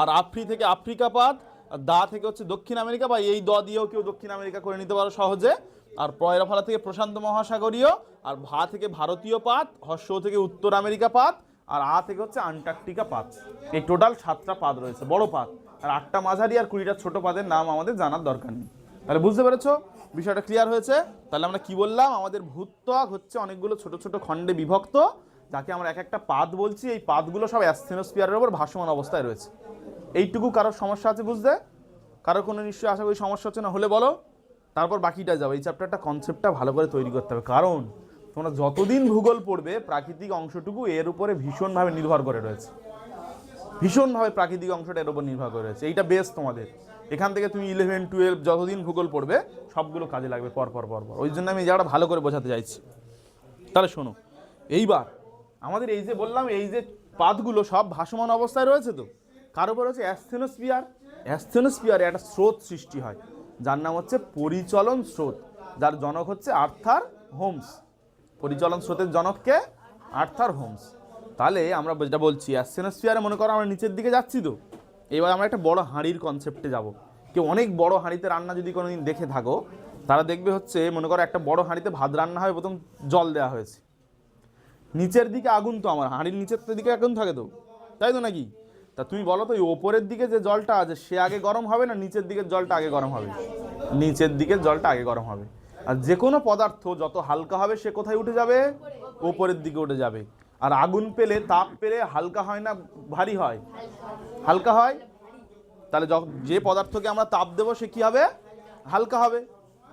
আর আফ্রি থেকে আফ্রিকা পাত, আর দা থেকে হচ্ছে দক্ষিণ আমেরিকা, বা এই দ দিয়েও কেউ দক্ষিণ আমেরিকা করে নিতে পারো সহজে। আর পয়রা ফলা থেকে প্রশান্ত মহাসাগরীয়, আর ভা থেকে ভারতীয় পাত, হর্ষ থেকে উত্তর আমেরিকা পাত, আর আ থেকে হচ্ছে আন্টার্কটিকা পাত। এই টোটাল 7টা পাত রয়েছে, বড় পাত। আর 8টা মাঝারি আর 20টা ছোট পাদের নাম আমাদের জানার দরকার নেই। তাহলে বুঝতে পেরেছো? বিষয়টা ক্লিয়ার হয়েছে? তাহলে আমরা কি বললাম, আমাদের ভূত্বক হচ্ছে অনেকগুলো ছোট ছোট খণ্ডে বিভক্ত, যাকে আমরা এক একটা পাত বলছি। এই পাতগুলো সব অ্যাসথেনোস্ফিয়ারের উপর ভাসমান অবস্থায় রয়েছে। এইটুকু কারোর সমস্যা আছে বুঝতে? কারোর কোনো নিশ্চয়ই আশা করি সমস্যা হচ্ছে না, হলে বলো, তারপর বাকিটা যাবে। এই চ্যাপ্টারটা কনসেপ্টটা ভালো করে তৈরি করতে হবে, কারণ তোমরা যতদিন ভূগোল পড়বে প্রাকৃতিক অংশটুকু এর উপরে ভীষণভাবে নির্ভর করে রয়েছে, ভীষণভাবে প্রাকৃতিক অংশটা এর উপর নির্ভর করে রয়েছে। এইটা বেস তোমাদের। এখান থেকে তুমি 11, 12 যতদিন ভূগোল পড়বে সবগুলো কাজে লাগবে পর পর পর পর। ওই জন্য আমি এই জায়গাটা ভালো করে বোঝাতে চাইছি। তাহলে শোনো, এইবার আমাদের এই যে বললাম, এই যে পাতগুলো সব ভাসমান অবস্থায় রয়েছে, তো কার উপর হচ্ছে অ্যাসথেনোস্ফিয়ার। অ্যাসথেনোস্ফিয়ারে একটা স্রোত সৃষ্টি হয়, যার নাম হচ্ছে পরিচলন স্রোত, যার জনক হচ্ছে আর্থার হোমস। পরিচলন স্রোতের জনককে? Arthur Holmes. তাহলে আমরা যেটা বলছি, অ্যাসথেনোস্ফিয়ারে মনে করো আমরা নিচের দিকে যাচ্ছি, তো এবার আমরা একটা বড় হাঁড়ির কনসেপ্টে যাব। কেউ অনেক বড় হাঁড়িতে রান্না যদি কোনোদিন দেখে থাকো, তারা দেখবে হচ্ছে মনে করো একটা বড় হাঁড়িতে ভাত রান্না হয়, প্রথম জল দেওয়া হয়েছে, নিচের দিকে আগুন, তো আমার হাঁড়ির নিচের দিকে আগুন থাকে, তো তাই তো নাকি? তা তুমি বলো তো, এই ওপরের দিকে যে জলটা আছে সে আগে গরম হবে না নিচের দিকের জলটা আগে গরম হবে? নিচের দিকের জলটা আগে গরম হবে। আর যে কোনো পদার্থ যত হালকা হবে সে কোথায় উঠে যাবে? ওপরের দিকে উঠে যাবে। আর আগুন পেলে, তাপ পেলে হালকা হয় না ভারী হয়? হালকা হয়। তাহলে যে পদার্থকে আমরা তাপ দেবো সে কি হবে? হালকা হবে।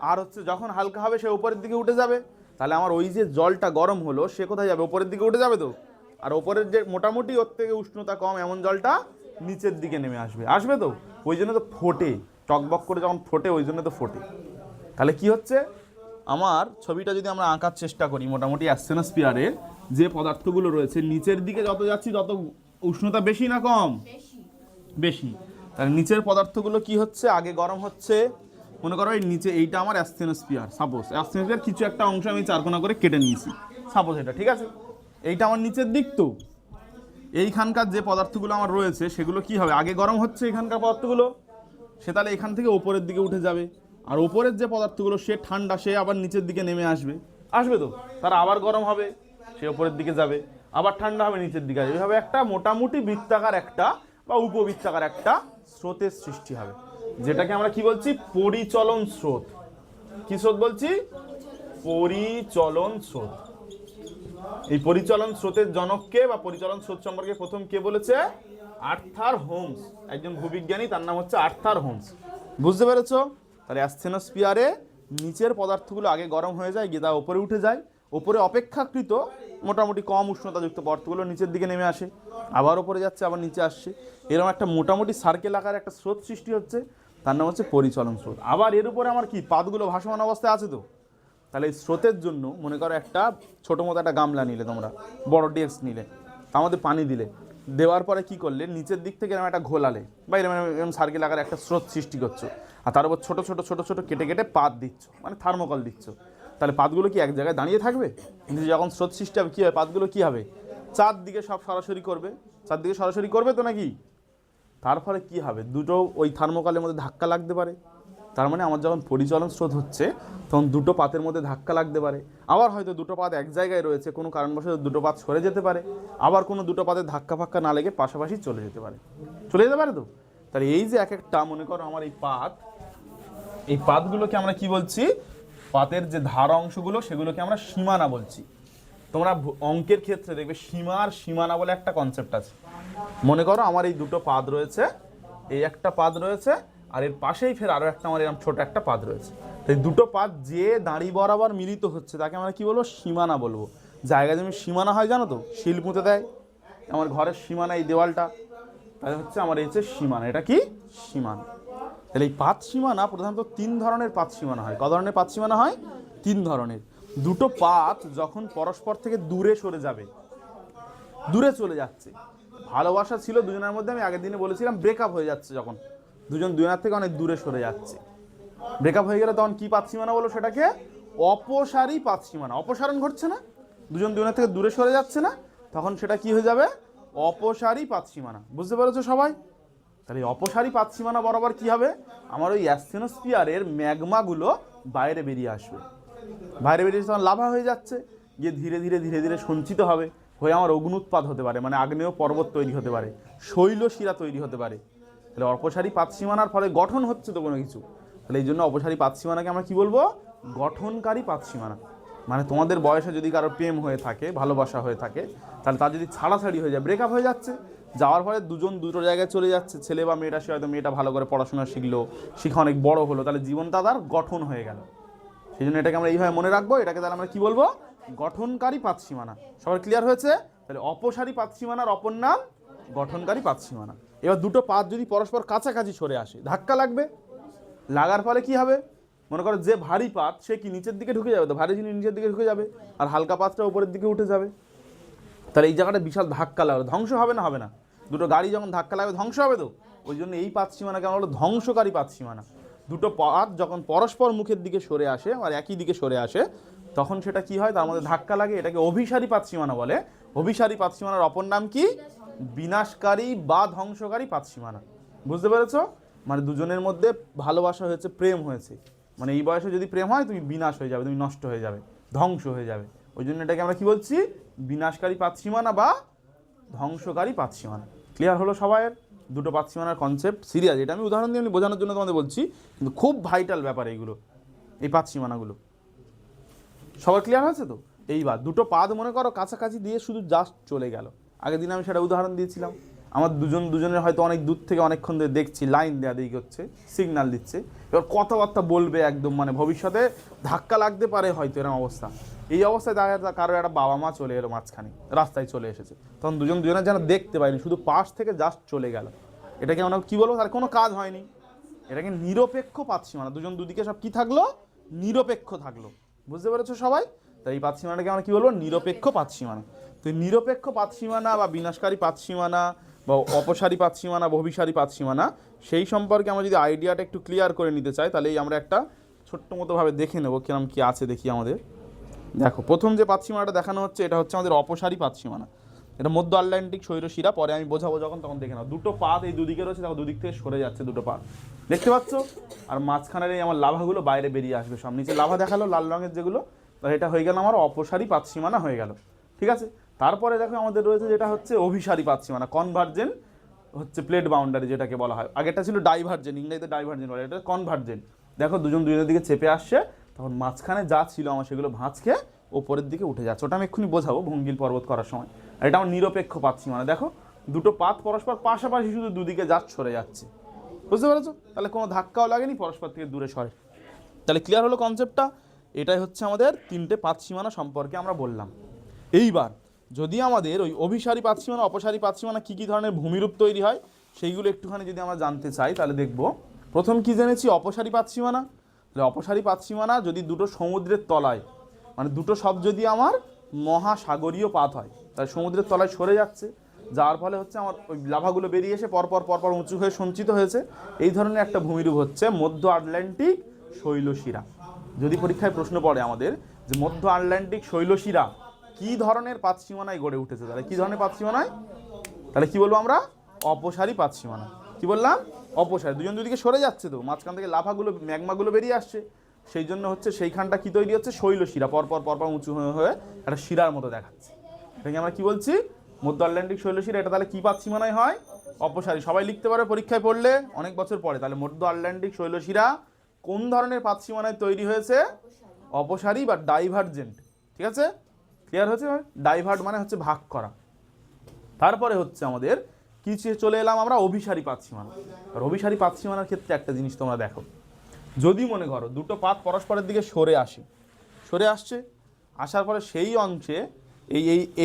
আর হচ্ছে যখন হালকা হবে সে উপরের দিকে উঠে যাবে। তাহলে আমার ওই যে জলটা গরম হলো সে কোথায় যাবে? উপরের দিকে উঠে যাবে। তো আর উপরের যে মোটামুটি ওর থেকে উষ্ণতা কম এমন জলটা নিচের দিকে নেমে আসবে, আসবে তো। ওই জন্য তো ফোটে, টকবক করে যখন ফোটে ওই জন্য তো ফোটে। তাহলে কি হচ্ছে, আমার ছবিটা যদি আমরা আঁকার চেষ্টা করি, মোটামুটি অ্যাসথেনোস্ফিয়ারের যে পদার্থগুলো রয়েছে, নিচের দিকে যত যাচ্ছি তত উষ্ণতা বেশি না কম? বেশি। তাহলে নিচের পদার্থগুলো কি হচ্ছে, আগে গরম হচ্ছে। মনে করো এই নিচে এইটা আমার অ্যাসথেনোস্ফিয়ার, সাপোজ অ্যাসথেনোস্ফিয়ার কিছু একটা অংশ আমি 4 কোণা করে কেটে নিয়েছি, সাপোজ এটা, ঠিক আছে? এইটা আমার নিচের দিক, তো এইখানকার যে পদার্থগুলো আমার রয়েছে সেগুলো কি হবে, আগে গরম হচ্ছে এখানকার পদার্থগুলো, সে তাহলে এখান থেকে ওপরের দিকে উঠে যাবে। আর ওপরের যে পদার্থগুলো সে ঠান্ডা, সে আবার নিচের দিকে নেমে আসবে, আসবে তো। তারা আবার গরম হবে, সে ওপরের দিকে যাবে, আবার ঠান্ডা হবে, নিচের দিকে আসবে। এইভাবে একটা মোটামুটি বৃত্তাকার একটা বা উপবৃত্তাকার একটা স্রোতের সৃষ্টি হবে, যেটাকে আমরা কি বলছি? পরিচলন স্রোত। কি স্রোত বলছি? পরিচলন স্রোত। এই পরিচলন স্রোতের জনককে বা পরিচলন স্রোত সম্পর্কে প্রথম কে বলেছে? আর্থার হোমস, একজন ভূবিজ্ঞানী, তার নাম হচ্ছে আর্থার হোমস। বুঝতে পেরেছো? তাহলে অ্যাসথেনোস্ফিয়ারে নিচের পদার্থগুলো আগে গরম হয়ে যায়, গিয়ে তা ওপরে উঠে যায়। ওপরে অপেক্ষাকৃত মোটামুটি কম উষ্ণতাযুক্ত পদার্থগুলো নিচের দিকে নেমে আসে, আবার ওপরে যাচ্ছে, আবার নিচে আসছে। এরকম একটা মোটামুটি সার্কেল আকারে একটা স্রোত সৃষ্টি হচ্ছে, তার নাম হচ্ছে পরিচলন স্রোত। আবার এর উপরে আমার কি পাতগুলো ভাসমান অবস্থায় আছে, তো তাহলে এই স্রোতের জন্য মনে করো একটা ছোটো মতো একটা গামলা নিলে, তোমরা বড় ডেস্ক নিলে, তার মধ্যে পানি দিলে, দেওয়ার পরে কি করলে, নিচের দিক থেকে এরকম একটা ঘোলালে বা এরকম সার্কেল আকারে একটা স্রোত সৃষ্টি করছো, আর তার উপর ছোটো ছোটো ছোটো ছোটো কেটে কেটে পাত দিচ্ছ, মানে থার্মোকল দিচ্ছ। তাহলে পাতগুলো কি এক জায়গায় দাঁড়িয়ে থাকবে? কিন্তু যখন স্রোত সৃষ্টি হবে কী হবে, পাতগুলো কী হবে? চারদিকে সব সরাসরি করবে, চারদিকে সরাসরি করবে তো নাকি? তার ফলে কী হবে, দুটো ওই থার্মোকলের মধ্যে ধাক্কা লাগতে পারে। তার মানে আমার যখন পরিচলন স্রোত হচ্ছে তখন দুটো পাতের মধ্যে ধাক্কা লাগতে পারে। আবার হয়তো দুটো পাত এক জায়গায় রয়েছে, কোনো কারণবশত দুটো পাত সরে যেতে পারে, আবার কোনো দুটো পাতের ধাক্কা ফাক্কা না লেগে পাশাপাশি চলে যেতে পারে, চলে যেতে পারে। তো তাহলে এই যে এক একটা মনে করো আমার এই পাত, এই পাতগুলোকে আমরা কি বলছি? পাতের যে ধার অংশগুলো সেগুলোকে আমরা সীমানা বলছি। তোমরা অঙ্কের ক্ষেত্রে দেখবে সীমার সীমানা বলে একটা কনসেপ্ট আছে। মনে করো আমার এই দুটো পাত রয়েছে, এই একটা পাত রয়েছে, আর এর পাশেই ফের আরও একটা আমার এরকম ছোট একটা পাত রয়েছে। এই দুটো পাত যে দাঁড়ি বরাবর মিলিত হচ্ছে তাকে আমরা কি বলবো? সীমানা বলবো। জায়গা জমি সীমানা হয় জানো তো, শিল পুঁতে দেয়। আমার ঘরের সীমানা এই দেওয়ালটা, তাহলে হচ্ছে আমার এই যে সীমানা, এটা কি? সীমানা। তাহলে এই পাত সীমানা প্রধানত 3 ধরনের পাত সীমানা হয়। ক ধরনের পাত সীমানা হয়? 3 ধরনের। দুটো পাত যখন পরস্পর থেকে দূরে সরে যাবে, দূরে চলে যাচ্ছে, ভালোবাসা ছিল দুজনের মধ্যে, আমি আগের দিনে বলেছিলাম ব্রেকআপ হয়ে যাচ্ছে, যখন দুজন দুজনের থেকে অনেক দূরে সরে যাচ্ছে। ব্রেকআপ হয়ে গেলে তখন কি পাত সীমানা বলো সেটাকে? অপসারী পাত সীমানা। অপসারণ ঘটছে না, দুজন দুজনের থেকে দূরে সরে যাচ্ছে না, তখন সেটা কি হয়ে যাবে? অপসারী পাত সীমানা। বুঝতে পেরেছো সবাই? তাহলে অপসারী পাত সীমানা বরাবর কি হবে? আমার ওই অ্যাসথেনোস্ফিয়ারের ম্যাগমাগুলো বাইরে বেরিয়ে আসবে। বাইরে বেরিয়ে তখন লাভা হয়ে যাচ্ছে, গিয়ে ধীরে ধীরে ধীরে ধীরে সঞ্চিত হবে, হয়ে আমার অগ্নুৎপাত হতে পারে, মানে আগ্নেয় পর্বত তৈরি হতে পারে, শৈলশিরা তৈরি হতে পারে। তাহলে অপসারী পাত সীমানার ফলে গঠন হচ্ছে তো কোনো কিছু, তাহলে এই জন্য অপসারী পাত সীমানাকে আমরা কি বলবো? গঠনকারী পাত সীমানা। মানে তোমাদের বয়সে যদি কারো প্রেম হয়ে থাকে, ভালোবাসা হয়ে থাকে, তাহলে তার যদি ছাড়াছাড়ি হয়ে যায়, ব্রেকআপ হয়ে যাচ্ছে, যাওয়ার ফলে দুজন দুটো জায়গায় চলে যাচ্ছে, ছেলে বা মেয়েটা, সে হয়তো মেয়েটা ভালো করে পড়াশোনা শিখলো, শিখা অনেক বড় হলো, তাহলে জীবনটা তার গঠন হয়ে গেল। সেই জন্য এটাকে আমরা এইভাবে মনে রাখবো, এটাকে তাহলে আমরা কি বলবো? গঠনকারী পাত সীমানা। সবার ক্লিয়ার হয়েছে? তাহলে অপসারী পাত সীমানার অপর নাম গঠনকারী পাত সীমানা। এবার দুটো পাত যদি পরস্পর কাছাকাছি সরে আসে, ধাক্কা লাগবে, লাগার ফলে কি হবে? মনে করো যে ভারী পাত সে কি নিচের দিকে ঢুকে যাবে, তো ভারী জিনিস নিচের দিকে ঢুকে যাবে, আর হালকা পাতটা উপরের দিকে উঠে যাবে। তাহলে এই জায়গাটা বিশাল ধাক্কা লাগবে, ধ্বংস হবে না? হবে না? দুটো গাড়ি যখন ধাক্কা লাগবে ধ্বংস হবে তো। ওই জন্য এই পাত সীমানাকে আমরা বলো ধ্বংসকারী পাত সীমানা। দুটো পাত যখন পরস্পর মুখের দিকে সরে আসে, আর একই দিকে সরে আসে, তখন সেটা কি হয়? তার মধ্যে ধাক্কা লাগে, এটাকে অভিসারী পাত সীমানা বলে। অভিসারী পাত সীমানার অপর নাম কি? বিনাশকারী বা ধ্বংসকারী পাত সীমানা। বুঝতে পেরেছো? মানে দুজনের মধ্যে ভালোবাসা হয়েছে, প্রেম হয়েছে, মানে এই বয়সে যদি প্রেম হয় তুমি বিনাশ হয়ে যাবে, তুমি নষ্ট হয়ে যাবে, ধ্বংস হয়ে যাবে। ওই জন্য এটাকে আমরা কি বলছি? বিনাশকারী পাত সীমানা বা ধ্বংসকারী পাত সীমানা। ক্লিয়ার হলো সবাইয়ের? দুটো পাত সীমানার কনসেপ্ট সিরিয়াস, এটা আমি উদাহরণ দিয়ে আমি বোঝানোর জন্য তোমাদের বলছি, কিন্তু খুব ভাইটাল ব্যাপার এইগুলো, এই পাত সীমানাগুলো। সবার ক্লিয়ার হয়েছে তো? এইবার দুটো পাত মনে করো কাছাকাছি দিয়ে শুধু জাস্ট চলে গেল। আগের দিন আমি সেটা উদাহরণ দিয়েছিলাম, আমার দুজনের হয়তো অনেক দূর থেকে অনেকক্ষণ ধরে দেখছি, লাইন দেওয়া দিক হচ্ছে, সিগন্যাল দিচ্ছে, এবার কথাবার্তা বলবে একদম, মানে ভবিষ্যতে ধাক্কা লাগতে পারে হয়তো, এরকম অবস্থা। এই অবস্থায় কারো একটা বাবা মা চলে এলো মাঝখানে, রাস্তায় চলে এসেছে, তখন দুজনের যেন দেখতে পায়নি, শুধু পাশ থেকে জাস্ট চলে গেল। এটাকে আমরা কি বলবো? তার কোনো কাজ হয়নি, এটাকে নিরপেক্ষ পাত সীমানা। দুজন দুদিকে সব কি থাকলো? নিরপেক্ষ থাকলো। বুঝতে পেরেছো সবাই? তাই এই পাত সীমানাটাকে আমরা কি বলবো? নিরপেক্ষ পাত সীমানা। তো নিরপেক্ষ পাত সীমানা বা বিনাশকারী পাত সীমানা বা অপসারী পাত সীমানা বা অভিসারী পাত সীমানা, সেই সম্পর্কে আমরা যদি আইডিয়াটা একটু ক্লিয়ার করে নিতে চাই, তাহলে আমরা একটা ছোট্ট মতোভাবে দেখে নেবো কিরম কি আছে। দেখি আমাদের, দেখো প্রথম যে পাত সীমানাটা দেখানো হচ্ছে, এটা হচ্ছে আমাদের অপসারী পাত সীমানা। এটা মধ্য আটলান্টিক শৈলশিরা, পরে আমি বোঝাবো যখন, তখন দেখে নাও। দুটো পাত এই দুদিকে রয়েছে, দেখো দুদিক থেকে সরে যাচ্ছে দুটো পাত, দেখতে পাচ্ছ? আর মাঝখানের এই আমার লাভাগুলো বাইরে বেরিয়ে আসবে সব, নিচে লাভা দেখালো লাল রঙের যেগুলো, তাহলে এটা হয়ে গেল আমার অপসারী পাত সীমানা হয়ে গেল। ঠিক আছে? তারপরে দেখো আমাদের রয়েছে যেটা হচ্ছে অভিসারী পাত সীমানা, কনভার্জেন্ট হচ্ছে প্লেট বাউন্ডারি যেটাকে বলা হয়। আগেরটা ছিল ডাইভার্জেন্ট, ইংরেজিতে ডাইভার্জেন্ট বলে, এটা কনভার্জেন্ট। দেখো দুজন দুজনের দিকে চেপে আসছে, তখন মাঝখানে যা ছিল আমার সেগুলো ভাঁজ খেয়ে ওপরের দিকে উঠে যাচ্ছে। ওটা আমি এক্ষুনি বোঝাবো ভঙ্গিল পর্বত করার সময়। আর এটা আমার নিরপেক্ষ পাত সীমানা। দেখো দুটো পাত পরস্পর পাশাপাশি শুধু দুদিকে জাস্ট সরে যাচ্ছে। বুঝতে পেরেছো? তাহলে কোনো ধাক্কাও লাগেনি, পরস্পর থেকে দূরে সরে। তাহলে ক্লিয়ার হলো কনসেপ্টটা? এটাই হচ্ছে আমাদের তিনটে পাত সীমানা সম্পর্কে আমরা বললাম। এইবার যদি আমাদের ওই অভিসারী পাত সীমানা, অপসারী পাত সীমানা কী কী ধরনের ভূমিরূপ তৈরি হয় সেইগুলো একটুখানি যদি আমরা জানতে চাই, তাহলে দেখবো প্রথম কি জেনেছি? অপসারী পাত সীমানা। তাহলে অপসারী পাত সীমানা যদি দুটো সমুদ্রের তলায়, মানে দুটো সব যদি আমার মহাসাগরীয় পাত হয়, তাহলে সমুদ্রের তলায় সরে যাচ্ছে, যার ফলে হচ্ছে আমার ওই লাভাগুলো বেরিয়ে এসে পরপর উঁচু হয়ে সঞ্চিত হয়েছে। এই ধরনের একটা ভূমিরূপ হচ্ছে মধ্য আটলান্টিক শৈলশিরা। যদি পরীক্ষায় প্রশ্ন পড়ে আমাদের যে মধ্য আটলান্টিক শৈলশিরা কি ধরনের পাত সীমানায় গড়ে উঠেছে, তাহলে কি ধরনের পাত সীমানায়? তাহলে কি বলবো আমরা? অপসারী পাত সীমানা। কি বললাম? অপসারী। দুজন দুদিকে সরে যাচ্ছে, তো মাঝখান থেকে লাভাগুলো ম্যাগমাগুলো বেরিয়ে আসছে, সেই জন্য হচ্ছে সেইখানটা কি তৈরি হচ্ছে? শৈলশিরা, পরপর উঁচু হয়ে একটা শিরার মতো দেখাচ্ছে। এটাকে আমরা কি বলছি? মধ্য আটলান্টিক শৈলশিরা। এটা তাহলে কি পাত সীমানায় হয়? অপসারী। সবাই লিখতে পারে পরীক্ষায় পড়লে অনেক বছর পরে। তাহলে মধ্য আটলান্টিক শৈলশিরা কোন ধরনের পাত সীমানায় তৈরি হয়েছে? অপসারী বা ডাইভার্জেন্ট। ঠিক আছে? ক্লিয়ার হচ্ছে? ডাইভার্ট মানে হচ্ছে ভাগ করা। তারপরে হচ্ছে আমাদের কি চলে এলাম আমরা? অভিসারী পাত সীমানা। আর অভিসারী পাত সীমানার ক্ষেত্রে একটা জিনিস তোমরা দেখো, যদি মনে করো দুটো পাত পরস্পরের দিকে সরে আসছে, আসার পরে সেই অংশে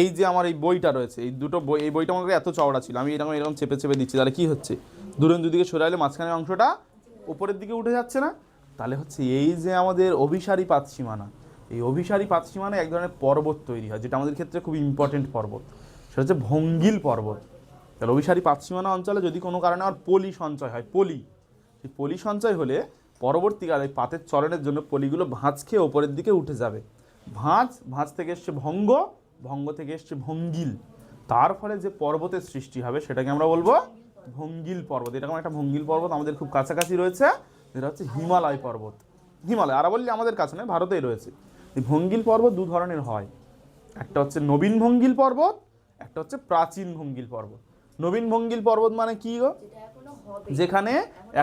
এই যে আমার এই বইটা রয়েছে, এই দুটো বই, এই বইটা আমাকে এত চওড়া ছিল, আমি এরকম চেপে দিচ্ছি, তাহলে কি হচ্ছে? দুদিকে সরে এলে মাঝখানের অংশটা উপরের দিকে উঠে যাচ্ছে না? তাহলে হচ্ছে এই যে আমাদের অভিসারী পাত সীমানা, এই অভিসারী পাত সীমানা এক ধরনের পর্বত তৈরি হয়, যেটা আমাদের ক্ষেত্রে খুব ইম্পর্টেন্ট পর্বত, সেটা হচ্ছে ভঙ্গিল পর্বত। তাহলে অভিসারী পাত সীমানা অঞ্চলে যদি কোনো কারণে আমার পলি সঞ্চয় হয়, পলি সেই পলি সঞ্চয় হলে পরবর্তীকালে পাতের চলনের জন্য পলিগুলো ভাঁজ খেয়ে ওপরের দিকে উঠে যাবে। ভাঁজ থেকে এসছে ভঙ্গ থেকে এসছে ভঙ্গিল, তার ফলে যে পর্বতের সৃষ্টি হবে সেটাকে আমরা বলবো ভঙ্গিল পর্বত। এরকম একটা ভঙ্গিল পর্বত আমাদের খুব কাছাকাছি রয়েছে, যেটা হচ্ছে হিমালয় পর্বত। হিমালয় আরাবল্লী আমাদের কাছে নয়, ভারতেই রয়েছে। এই ভঙ্গিল পর্বত দু ধরনের হয়, একটা হচ্ছে নবীন ভঙ্গিল পর্বত, একটা হচ্ছে প্রাচীন ভঙ্গিল পর্বত। নবীন ভঙ্গিল পর্বত মানে কি গো? যেখানে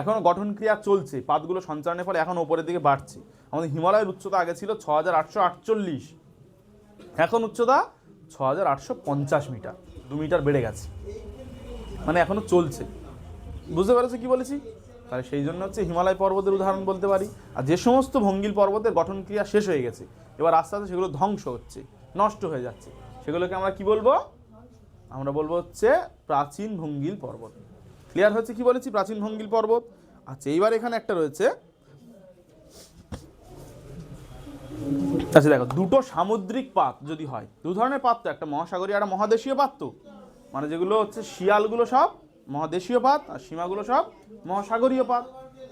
এখনো গঠন ক্রিয়া চলছে, পাতগুলো সঞ্চারণের ফলে এখন ওপরের দিকে বাড়ছে। আমাদের হিমালয়ের উচ্চতা আগে ছিল 6848, এখন উচ্চতা 6850 মিটার, 2 মিটার বেড়ে গেছে, মানে এখনো চলছে। বুঝতে পেরেছো কি বলেছি? তাহলে সেই জন্য হচ্ছে হিমালয় পর্বতের উদাহরণ বলতে পারি। আর যে সমস্ত ভঙ্গিল পর্বতের গঠন ক্রিয়া শেষ হয়ে গেছে, এবার আস্তে আস্তে সেগুলো ধ্বংস হচ্ছে, নষ্ট হয়ে যাচ্ছে, সেগুলোকে আমরা কি বলবো? আমরা বলবো হচ্ছে প্রাচীন ভঙ্গিল পর্বত। ক্লিয়ার হচ্ছে কি বলেছি? প্রাচীন ভঙ্গিল পর্বত। আচ্ছা, এইবার এখানে একটা রয়েছে, আচ্ছা দেখো, দুটো সামুদ্রিক পাত যদি হয়, দু ধরনের পাত তো, একটা মহাসাগরীয় একটা মহাদেশীয় পাত। তো মানে যেগুলো হচ্ছে শিয়ালগুলো সব মহাদেশীয় পাত আর সীমাগুলো সব মহাসাগরীয় পাত।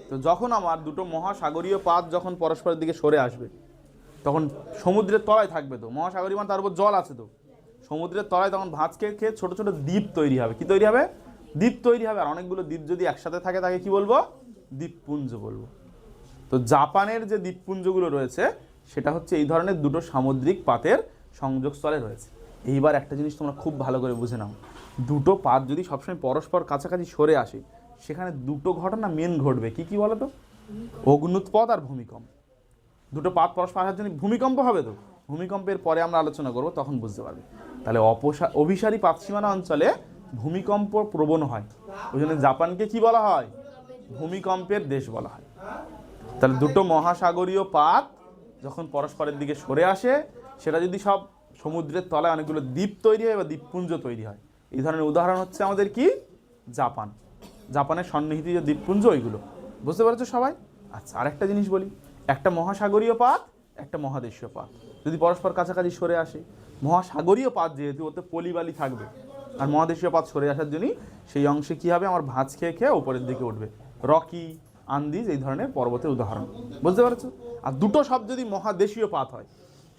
তো যখন আমার দুটো মহাসাগরীয় পাত যখন পরস্পরের দিকে সরে আসবে, তখন সমুদ্রের তলায় থাকবে, তো মহাসাগরীয় মানে তার উপর জল আছে, তো সমুদ্রের তলায় তখন ভাঁজ খেয়ে ছোট ছোট দ্বীপ তৈরি হবে। কি তৈরি হবে? দ্বীপ তৈরি হবে। আর অনেকগুলো দ্বীপ যদি একসাথে থাকে তাকে কি বলবো? দ্বীপপুঞ্জ বলবো। তো জাপানের যে দ্বীপপুঞ্জগুলো রয়েছে সেটা হচ্ছে এই ধরনের দুটো সামুদ্রিক পাতের সংযোগস্থলে রয়েছে। এইবার একটা জিনিস তোমরা খুব ভালো করে বুঝে নাও, দুটো পাত যদি সবসময় পরস্পর কাছাকাছি সরে আসে, সেখানে দুটো ঘটনা মেন ঘটবে। কি কি বলো তো? অগ্নুৎপাত আর ভূমিকম্প। দুটো পাত পরস্পর আসার জন্য ভূমিকম্প হবে। তো ভূমিকম্পের পরে আমরা আলোচনা করব, তখন বুঝতে পারবে। তাহলে অভিসারী পাতসীমানা অঞ্চলে ভূমিকম্প প্রবণ হয়, ওই জন্য জাপানকে কি বলা হয়? ভূমিকম্পের দেশ বলা হয়। তাহলে দুটো মহাসাগরীয় পাত যখন পরস্পরের দিকে সরে আসে, সেটা যদি সব সমুদ্রের তলায় অনেকগুলো দ্বীপ তৈরি হয় বা দ্বীপপুঞ্জ তৈরি হয়, এই ধরনের উদাহরণ হচ্ছে আমাদের কি? জাপান। জাপানের সন্নিহিত যে দ্বীপপুঞ্জ, ওইগুলো। বুঝতে পারছো সবাই? আচ্ছা, আরেকটা জিনিস বলি, একটা মহাসাগরীয় পাত একটা মহাদেশীয় পাত যদি পরস্পর কাছাকাছি সরে আসে, মহাসাগরীয় পাত যেহেতু ওতে পলিবালি থাকবে, আর মহাদেশীয় পাত সরে আসার জন্যই সেই অংশে কি হবে? আমার ভাঁজ খেয়ে ওপরের দিকে উঠবে। রকি, আন্দিজ এই ধরনের পর্বতের উদাহরণ। বুঝতে পারছো? আর দুটো সব যদি মহাদেশীয় পাত হয়,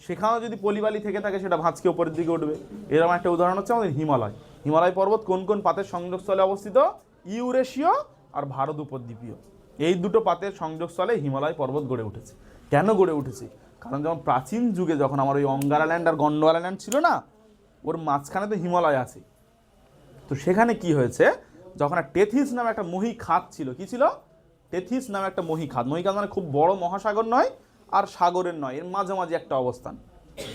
সেখানেও যদি পলিবালি থেকে থাকে, সেটা ভাঁজ খেয়ে ওপরের দিকে উঠবে। এরকম একটা উদাহরণ হচ্ছে আমাদের হিমালয়। হিমালয় পর্বত কোন কোন পাতের সংযোগস্থলে অবস্থিত? ইউরেশীয় আর ভারত উপদ্বীপীয়, এই দুটো পাতের সংযোগস্থলে হিমালয় পর্বত গড়ে উঠেছে। কেন গড়ে উঠেছে? কারণ যেমন প্রাচীন যুগে যখন আমার ওই অঙ্গারা ল্যান্ড আর গন্ডোয়ারা ল্যান্ড ছিল না, ওর মাঝখানে তো হিমালয় আছে। তো সেখানে কি হয়েছে, যখন টেথিস নামে একটা মহীখাত ছিল। কি ছিল? টেথিস নামে একটা মহীখাত। মহীখাত মানে খুব বড় মহাসাগর নয় আর সাগরের নয়, এর মাঝামাঝি একটা অবস্থান।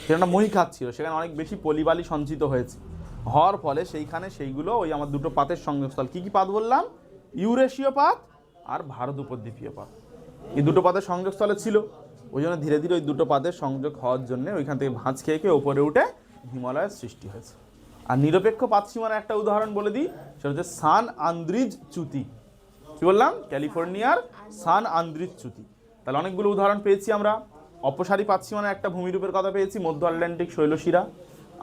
সেটা মহীখাত ছিল, সেখানে অনেক বেশি পলিবালি সঞ্চিত হয়েছে। হওয়ার ফলে সেইগুলো ওই আমার দুটো পাতের সংযোগস্থল। কি কি পাত বললাম? ইউরেশীয় পাত আর ভারত উপদ্বীপীয় পাত, এই দুটো পাতের সংযোগস্থলে ছিল। ওই জন্য ধীরে ধীরে ওই দুটো পাতের সংযোগ হওয়ার জন্য ওইখান থেকে ভাঁজ খেয়ে ওপরে উঠে হিমালয়ের সৃষ্টি হয়েছে। আর নিরপেক্ষ পাতসীমানার একটা উদাহরণ বলে দিই, সেটা হচ্ছে সান আন্দ্রিজ চ্যুতি। কি বললাম? ক্যালিফোর্নিয়ার সান আন্দ্রিজ চ্যুতি। তাহলে অনেকগুলো উদাহরণ পেয়েছি আমরা। অপসারী পাতসীমানায় একটা ভূমিরূপের কথা পেয়েছি, মধ্য আটলান্টিক শৈলশিরা।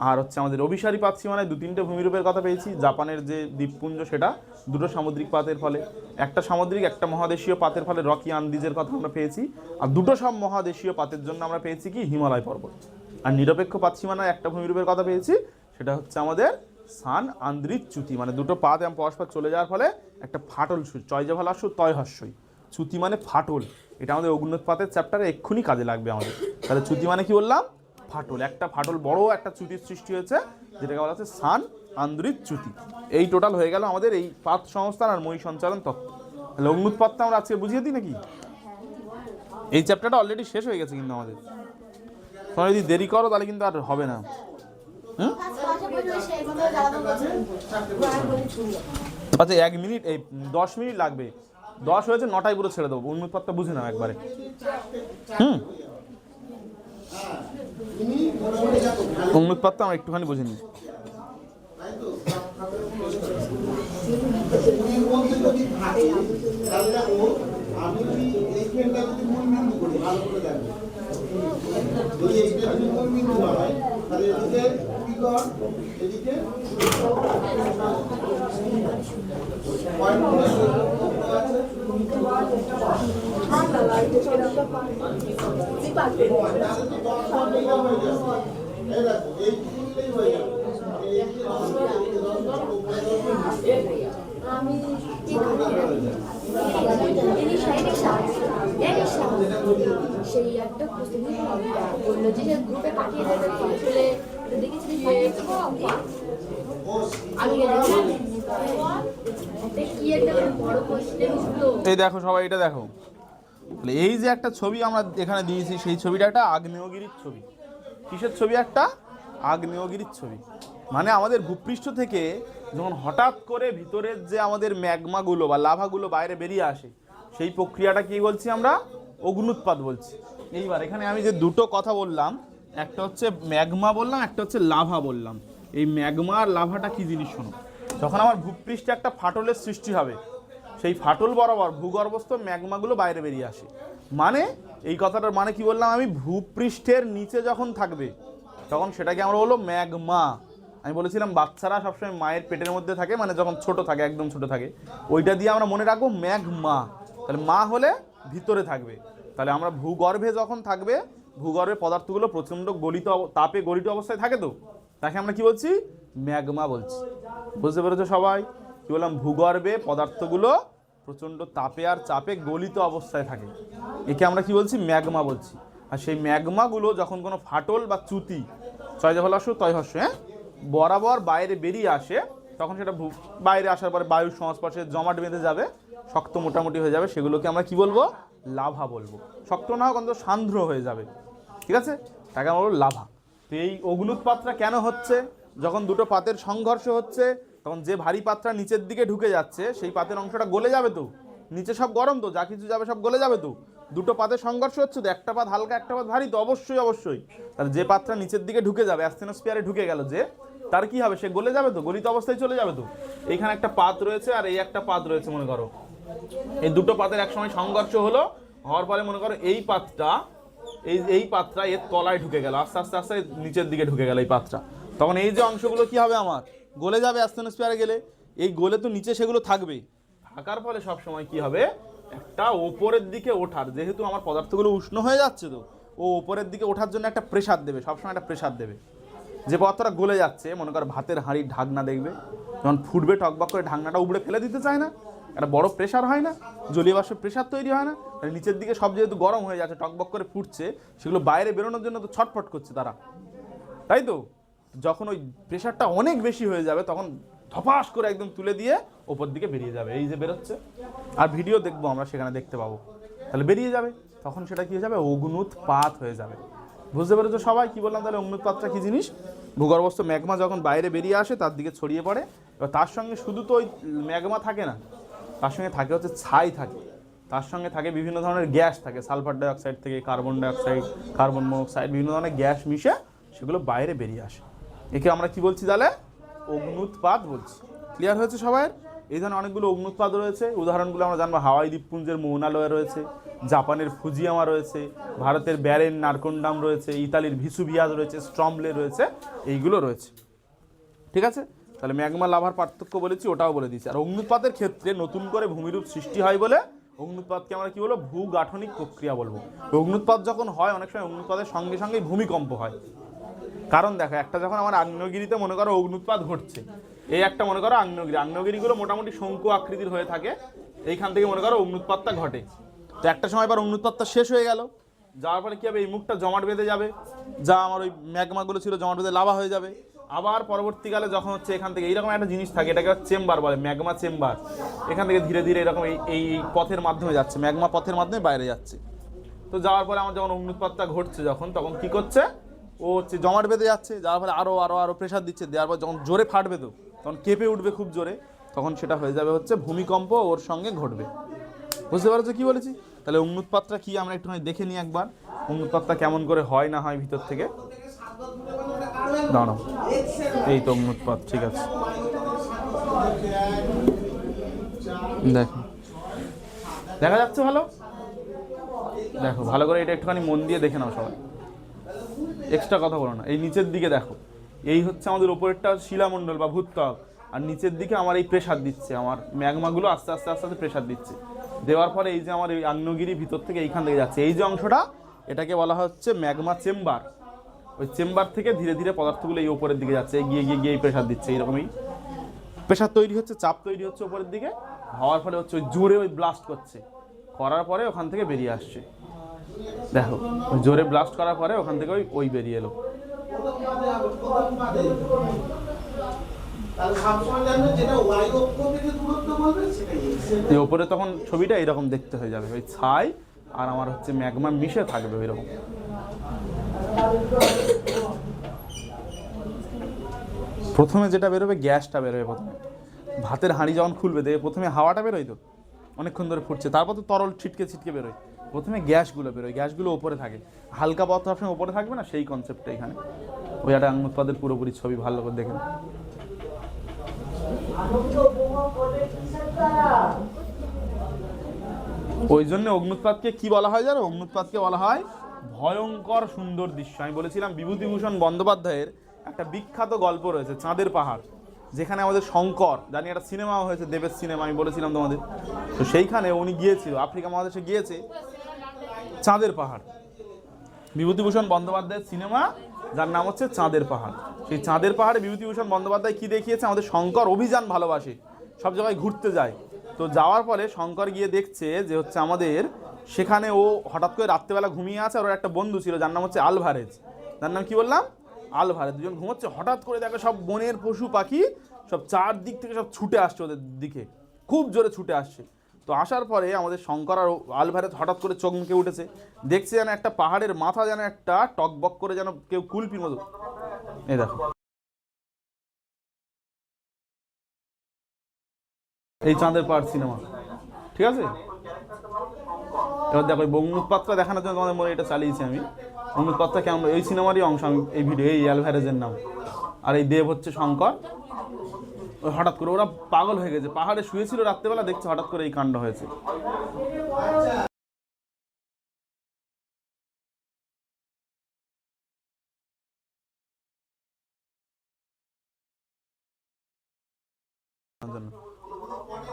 আর হচ্ছে আমাদের অভিসারী পাতসীমানায় 2-3টে ভূমিরূপের কথা পেয়েছি। জাপানের যে দ্বীপপুঞ্জ, সেটা দুটো সামুদ্রিক পাতের ফলে, একটা সামুদ্রিক একটা মহাদেশীয় পাতের ফলে রকি আন্দিজের কথা আমরা পেয়েছি। আর দুটো সব মহাদেশীয় পাতের জন্য আমরা পেয়েছি কি? হিমালয় পর্বত। আর নিরপেক্ষ পাতসীমানায় একটা ভূমিরূপের কথা পেয়েছি, সেটা হচ্ছে আমাদের সান আন্দ্রিজ চ্যুতি। মানে দুটো পাত এবং পরস্পর চলে যাওয়ার ফলে একটা ফাটল সুর, চয় যে ভালো আসো তয় হস্যই, চ্যুতি মানে ফাটল। এটা আমাদের অগ্নুৎপাতের চ্যাপ্টারে এক্ষুনি কাজে লাগবে আমাদের। তাহলে চ্যুতি মানে কি বললাম? ফাটল। একটা ফাটল, বড় একটা চ্যুতির সৃষ্টি হয়েছে, যেটাকে বলা হচ্ছে সান আন্দ্রিজ চ্যুতি। এই টোটাল হয়ে গেল আমাদের এই পাত সংস্থান আর মই সঞ্চালন তত্ত্ব। তাহলে অগ্নুৎপাতটা আমরা আজকে বুঝিয়ে দিই নাকি? এই চ্যাপ্টারটা অলরেডি শেষ হয়ে গেছে কিন্তু আমাদের। তোমরা যদি দেরি করো তাহলে কিন্তু আর হবে না। আচ্ছা 1 মিনিট, এই 10 মিনিট লাগবে। 10 হয়েছে, 9টায় পুরো ছেড়ে দেবো। অগ্নুৎপাতটা বুঝে নাও একবারে। অগ্নুৎপাতটা আমরা একটুখানি বুঝে নিই। আমি সেই একটা বললো যে গ্রুপে পাঠিয়ে দেবে আসলে দেখেছি কি একটা বড় কোশ্চেন। এই দেখো সবাই, এটা দেখো, তাহলে এই যে একটা ছবি আমরা এখানে দিয়েছি, সেই ছবিটা একটা আগ্নেয়গিরির ছবি। কিসের ছবি? একটা আগ্নেয়গিরির ছবি। মানে আমাদের ভূপৃষ্ঠ থেকে যখন হঠাৎ করে ভিতরের যে আমাদের ম্যাগমাগুলো বা লাভাগুলো বাইরে বেরিয়ে আসে, সেই প্রক্রিয়াটা কি বলছি আমরা? অগ্নুৎপাত বলছি। এইবার এখানে আমি যে দুটো কথা বললাম, একটা হচ্ছে ম্যাগমা বললাম, একটা হচ্ছে লাভা বললাম। এই ম্যাগমা আর লাভাটা কি জিনিস শোনো। যখন আমার ভূপৃষ্ঠে একটা ফাটলের সৃষ্টি হবে, সেই ফাটল বরাবর ভূগর্ভস্থ ম্যাগমাগুলো বাইরে বেরিয়ে আসে। মানে এই কথাটার মানে কি বললাম আমি? ভূপৃষ্ঠের নিচে যখন থাকবে তখন সেটাকে আমরা বলবো ম্যাগমা। আমি বলেছিলাম বাচ্চারা সবসময় মায়ের পেটের মধ্যে থাকে, মানে যখন ছোট থাকে, একদম ছোট থাকে, ওইটা দিয়ে আমরা মনে রাখবো ম্যাগমা। তাহলে মা হলে ভিতরে থাকবে। তাহলে আমরা ভূগর্ভে যখন থাকবে, ভূগর্ভে পদার্থগুলো প্রচণ্ড গলিত তাপে গলিত অবস্থায় থাকে, তো তাকে আমরা কি বলছি? ম্যাগমা বলছি। বুঝতে পেরেছো সবাই? কি বললাম? ভূগর্ভে পদার্থগুলো প্রচণ্ড তাপে আর চাপে গলিত অবস্থায় থাকে, একে আমরা কি বলছি? ম্যাগমা বলছি। আর সেই ম্যাগমাগুলো যখন কোনো ফাটল বা চ্যুতি, ছয় দফা হ্রস্ব তয় হ্রস্ব, বরাবর বাইরে বেরিয়ে আসে, তখন সেটা বাইরে আসার পরে বায়ুর সংস্পর্শে জমাট বেঁধে যাবে, শক্ত মোটামুটি হয়ে যাবে, সেগুলোকে আমরা কি বলবো? লাভা বলবো। শক্ত না হোক অন্তত সান্দ্র হয়ে যাবে, ঠিক আছে? তাকে আমরা বলবো লাভা। তো এই অগ্নুৎপাতটা কেন হচ্ছে? যখন দুটো পাতের সংঘর্ষ হচ্ছে, তখন যে ভারী পাতটা নিচের দিকে ঢুকে যাচ্ছে, সেই পাতের অংশটা গলে যাবে, তো নিচে সব গরম, তো যা কিছু যাবে সব গলে যাবে। তো দুটো পাতের সংঘর্ষ হচ্ছে, তো একটা পাত হালকা একটা পাত ভারী, তো অবশ্যই অবশ্যই তাহলে যে পাতটা নিচের দিকে ঢুকে যাবে, অ্যাসথেনোস্ফিয়ারে ঢুকে গেল, যে তার কি হবে? সে গলে যাবে, তো গলিত অবস্থায় চলে যাবে। তো এইখানে একটা পাত রয়েছে আর এই একটা পাত রয়েছে, মনে করো এই দুটো পাতের একসময় সংঘর্ষ হলো, হওয়ার পরে মনে করো এই পাতটা এই পাতটা এর তলায় ঢুকে গেল, আস্তে আস্তে আস্তে নিচের দিকে ঢুকে গেল এই পাতটা। তখন এই যে অংশগুলো কি হবে? আমার গলে যাবে অ্যাসথেনোস্ফিয়ারে গেলে। এই গলে তো নিচে সেগুলো থাকবে, থাকার ফলে সব সময় কি হবে? একটা ওপরের দিকে ওঠার, যেহেতু আমার পদার্থগুলো উষ্ণ হয়ে যাচ্ছে, তো ও ওপরের দিকে ওঠার জন্য একটা প্রেসার দেবে, সবসময় একটা প্রেসার দেবে। যে পদার্থটা গলে যাচ্ছে, মনে করো ভাতের হাঁড়ির ঢাকনা, দেখবে যখন ফুটবে টকবক করে ঢাকনাটা উপড়ে ফেলে দিতে চায় না, একটা বড় প্রেসার হয় না, জলীয় বাষ্পের প্রেসার তৈরি হয় না? নিচের দিকে সব যেহেতু গরম হয়ে যাচ্ছে, টকবক করে ফুটছে, সেগুলো বাইরে বেরোনোর জন্য তো ছটফট করছে তারা, তাই তো? যখন ওই প্রেসারটা অনেক বেশি হয়ে যাবে, তখন ধপাস করে একদম তুলে দিয়ে ওপর দিকে বেরিয়ে যাবে, এই যে বেরোচ্ছে। আর ভিডিও দেখবো আমরা, সেখানে দেখতে পাবো, তাহলে বেরিয়ে যাবে। তখন সেটা কি হয়ে যাবে? অগ্নুৎপাত হয়ে যাবে। বুঝতে পেরেছো সবাই কি বললাম? তাহলে অগ্নুৎপাতটা কি জিনিস? ভূগর্ভস্থ ম্যাগমা যখন বাইরে বেরিয়ে আসে, তার দিকে ছড়িয়ে পড়ে। এবার তার সঙ্গে শুধু তো ওই ম্যাগমা থাকে না, তার সঙ্গে থাকে হচ্ছে ছাই থাকে, তার সঙ্গে থাকে বিভিন্ন ধরনের গ্যাস থাকে, সালফার ডাইঅক্সাইড থেকে কার্বন ডাইঅক্সাইড, কার্বন মনোক্সাইড, বিভিন্ন ধরনের গ্যাস মিশে সেগুলো বাইরে বেরিয়ে আসে। একে আমরা কি বলছি তাহলে? অগ্নুৎপাত বলছি। ক্লিয়ার হয়েছে সবাই? এই ধরনের অনেকগুলো অগ্নুৎপাত রয়েছে, উদাহরণগুলো আমরা জানবো। হাওয়াই দ্বীপপুঞ্জের মৌনালয় রয়েছে, জাপানের ফুজিয়ামা রয়েছে, ভারতের ব্যারেন নারকোন্ডাম রয়েছে, ইতালির ভিসুভিয়াস রয়েছে, স্ট্রমলে রয়েছে, এইগুলো রয়েছে, ঠিক আছে? তাহলে ম্যাগমা লাভার পার্থক্য বলেছি, ওটাও বলে দিচ্ছি। আর অগ্নুৎপাতের ক্ষেত্রে নতুন করে ভূমিরূপ সৃষ্টি হয় বলে অগ্নুৎপাতকে আমরা কি বলবো? ভূগাঠনিক প্রক্রিয়া বলবো। অগ্নুৎপাত যখন হয়, অনেক সময় অগ্নুৎপাতের সঙ্গে সঙ্গেই ভূমিকম্প হয়। কারণ দেখো, একটা যখন আমার আগ্নেয়গিরিতে মনে করো অগ্নুৎপাত ঘটছে, এই একটা মনে করো আগ্নেয়গিরিগুলো মোটামুটি শঙ্কু আকৃতির হয়ে থাকে, এইখান থেকে মনে করো অগ্নুৎপাতটা ঘটে। তো একটা সময় পর অগ্নুৎপাতটা শেষ হয়ে গেল, যাওয়ার পরে কি হবে? এই মুখটা জমাট বেঁধে যাবে, যা আমার ওই ম্যাগমাগুলো ছিল জমাট বেঁধে লাভা হয়ে যাবে। আবার পরবর্তীকালে যখন হচ্ছে এখান থেকে এইরকম একটা জিনিস থাকে, এটাকে চেম্বার বলে, ম্যাগমা চেম্বার। এখান থেকে ধীরে ধীরে এরকম এই পথের মাধ্যমে যাচ্ছে, ম্যাগমা পথের মাধ্যমে বাইরে যাচ্ছে। তো যাওয়ার পরে আমার যখন অগ্নুৎপাতটা ঘটছে, তখন কি করছে? ও হচ্ছে জমাট বেঁধে যাচ্ছে, যাওয়ার ফলে আরো আরো আরো প্রেসার দিচ্ছে, দেওয়ার পর যখন জোরে ফাটবে, তো তখন কেঁপে উঠবে খুব জোরে, তখন সেটা হয়ে যাবে হচ্ছে ভূমিকম্প, ওর সঙ্গে ঘটবে। বুঝতে পারছো কি বলেছি? তাহলে অগ্নুৎপাতটা কি আমরা একটুখানি দেখে নিই একবার, অগ্নুৎপাতটা কেমন করে হয় না হয় ভিতর থেকে। দাঁড়াও, এই তো অগ্নুৎপাত, ঠিক আছে। দেখো, দেখা যাচ্ছে ভালো? দেখো ভালো করে, এটা একটুখানি মন দিয়ে দেখে নাও সবাই, এক্সট্রা কথা বলো না। এই নিচের দিকে দেখো, এই হচ্ছে আমাদের ওপরেরটা শিলামণ্ডল বা ভূত্বক, আর নিচের দিকে আমার এই প্রেসার দিচ্ছে, আমার ম্যাগমাগুলো আস্তে আস্তে আস্তে আস্তে প্রেসার দিচ্ছে। দেওয়ার পরে এই যে আমার এই আগ্নেয়গিরি ভিতর থেকে এইখান থেকে যাচ্ছে, এই যে অংশটা এটাকে বলা হচ্ছে ম্যাগমা চেম্বার। ওই চেম্বার থেকে ধীরে ধীরে পদার্থগুলো এই উপরের দিকে যাচ্ছে, গিয়ে গিয়ে গিয়ে প্রেসার দিচ্ছে, এইরকমই প্রেসার তৈরি হচ্ছে, চাপ তৈরি হচ্ছে উপরের দিকে, হওয়ার ফলে হচ্ছে ওই জোরে ওই ব্লাস্ট করছে, করার পরে ওখান থেকে বেরিয়ে আসছে। দেখো ওই জোরে ব্লাস্ট করার পরে ওখান থেকে ওই ওই বেরিয়ে এলো। এই ওপরে তখন ছবিটা এইরকম দেখতে হয়ে যাবে, ওই ছাই আর আমার হচ্ছে ম্যাগমা মিশে থাকবে ওইরকম। প্রথমে যেটা বেরোবে গ্যাসটা বেরোবে, প্রথমে ভাতের হাঁড়ি যখন খুলবে দেখবে প্রথমে হাওয়াটা বেরোয়, তো অনেকক্ষণ ধরে ফুটছে, তারপর তো তরল ছিটকে ছিটকে বেরোয়, প্রথমে গ্যাসগুলো বেরোয়, গ্যাসগুলো ওপরে থাকে, হালকা পদার্থ সবসময় ওপরে থাকবে না, সেই কনসেপ্টটা এখানে। ওই একটা অগ্নুৎপাতের পুরোপুরি ছবি ভালো করে দেখেন। ওই জন্য অগ্নুৎপাতকে কি বলা হয় জানো? অগ্নুৎপাতকে বলা হয় ভয়ঙ্কর সুন্দর দৃশ্য। আমি বলেছিলাম বিভূতিভূষণ বন্দ্যোপাধ্যায়ের একটা বিখ্যাত গল্প রয়েছে চাঁদের পাহাড়, যেখানে আমাদের শঙ্কর, জানি একটা সিনেমাও হয়েছে, দেবের সিনেমা, আমি বলেছিলাম তোমাদের। তো সেইখানে উনি গিয়েছিল, আফ্রিকা মহাদেশে গিয়েছে, চাঁদের পাহাড়। বিভূতিভূষণ বন্দ্যোপাধ্যায়ের সিনেমা, যার নাম হচ্ছে চাঁদের পাহাড়। সেই চাঁদের পাহাড়ে বিভূতিভূষণ বন্দ্যোপাধ্যায় কি দেখিয়েছে? আমাদের শঙ্কর অভিযান ভালোবাসে, সব জায়গায় ঘুরতে যায়। তো যাওয়ার পরে শঙ্কর গিয়ে দেখছে যে হচ্ছে আমাদের সেখানে ও হঠাৎ করে রাত্রেবেলা ঘুমিয়ে আছে, আর ওর একটা বন্ধু ছিল যার নাম হচ্ছে আলভারেজ, যার নাম কি বললাম? আলভারেজ। দুজন ঘুমোচ্ছে, হঠাৎ করে দেখে সব বনের পশু পাখি সব চারদিক থেকে সব ছুটে আসছে ওদের দিকে, খুব জোরে ছুটে আসছে। তো আসার পরে আমাদের শঙ্কর আর আলভারেজ হঠাৎ করে চোখ মুখে উঠেছে, দেখছে যেন একটা পাহাড়ের মাথা যেন একটা টকবক করে যেন কেউ কুলপির মতো, এই দেখো এই চাঁদের পাহাড় সিনেমা, ঠিক আছে? এবার দেখো অগ্নুৎপাতটা দেখানোর জন্য তোমাদের মনে এটা চালিয়েছি আমি। অগ্নুৎপাতটা কেমন, এই সিনেমারই অংশ আমি এই ভিডিও, এই অ্যালভারেজের নাম, আর এই দেব হচ্ছে শঙ্কর। ওই হঠাৎ করে ওরা পাগল হয়ে গেছে, পাহাড়ে শুয়েছিল রাত্রেবেলা, দেখছে হঠাৎ করে এই কাণ্ড হয়েছে।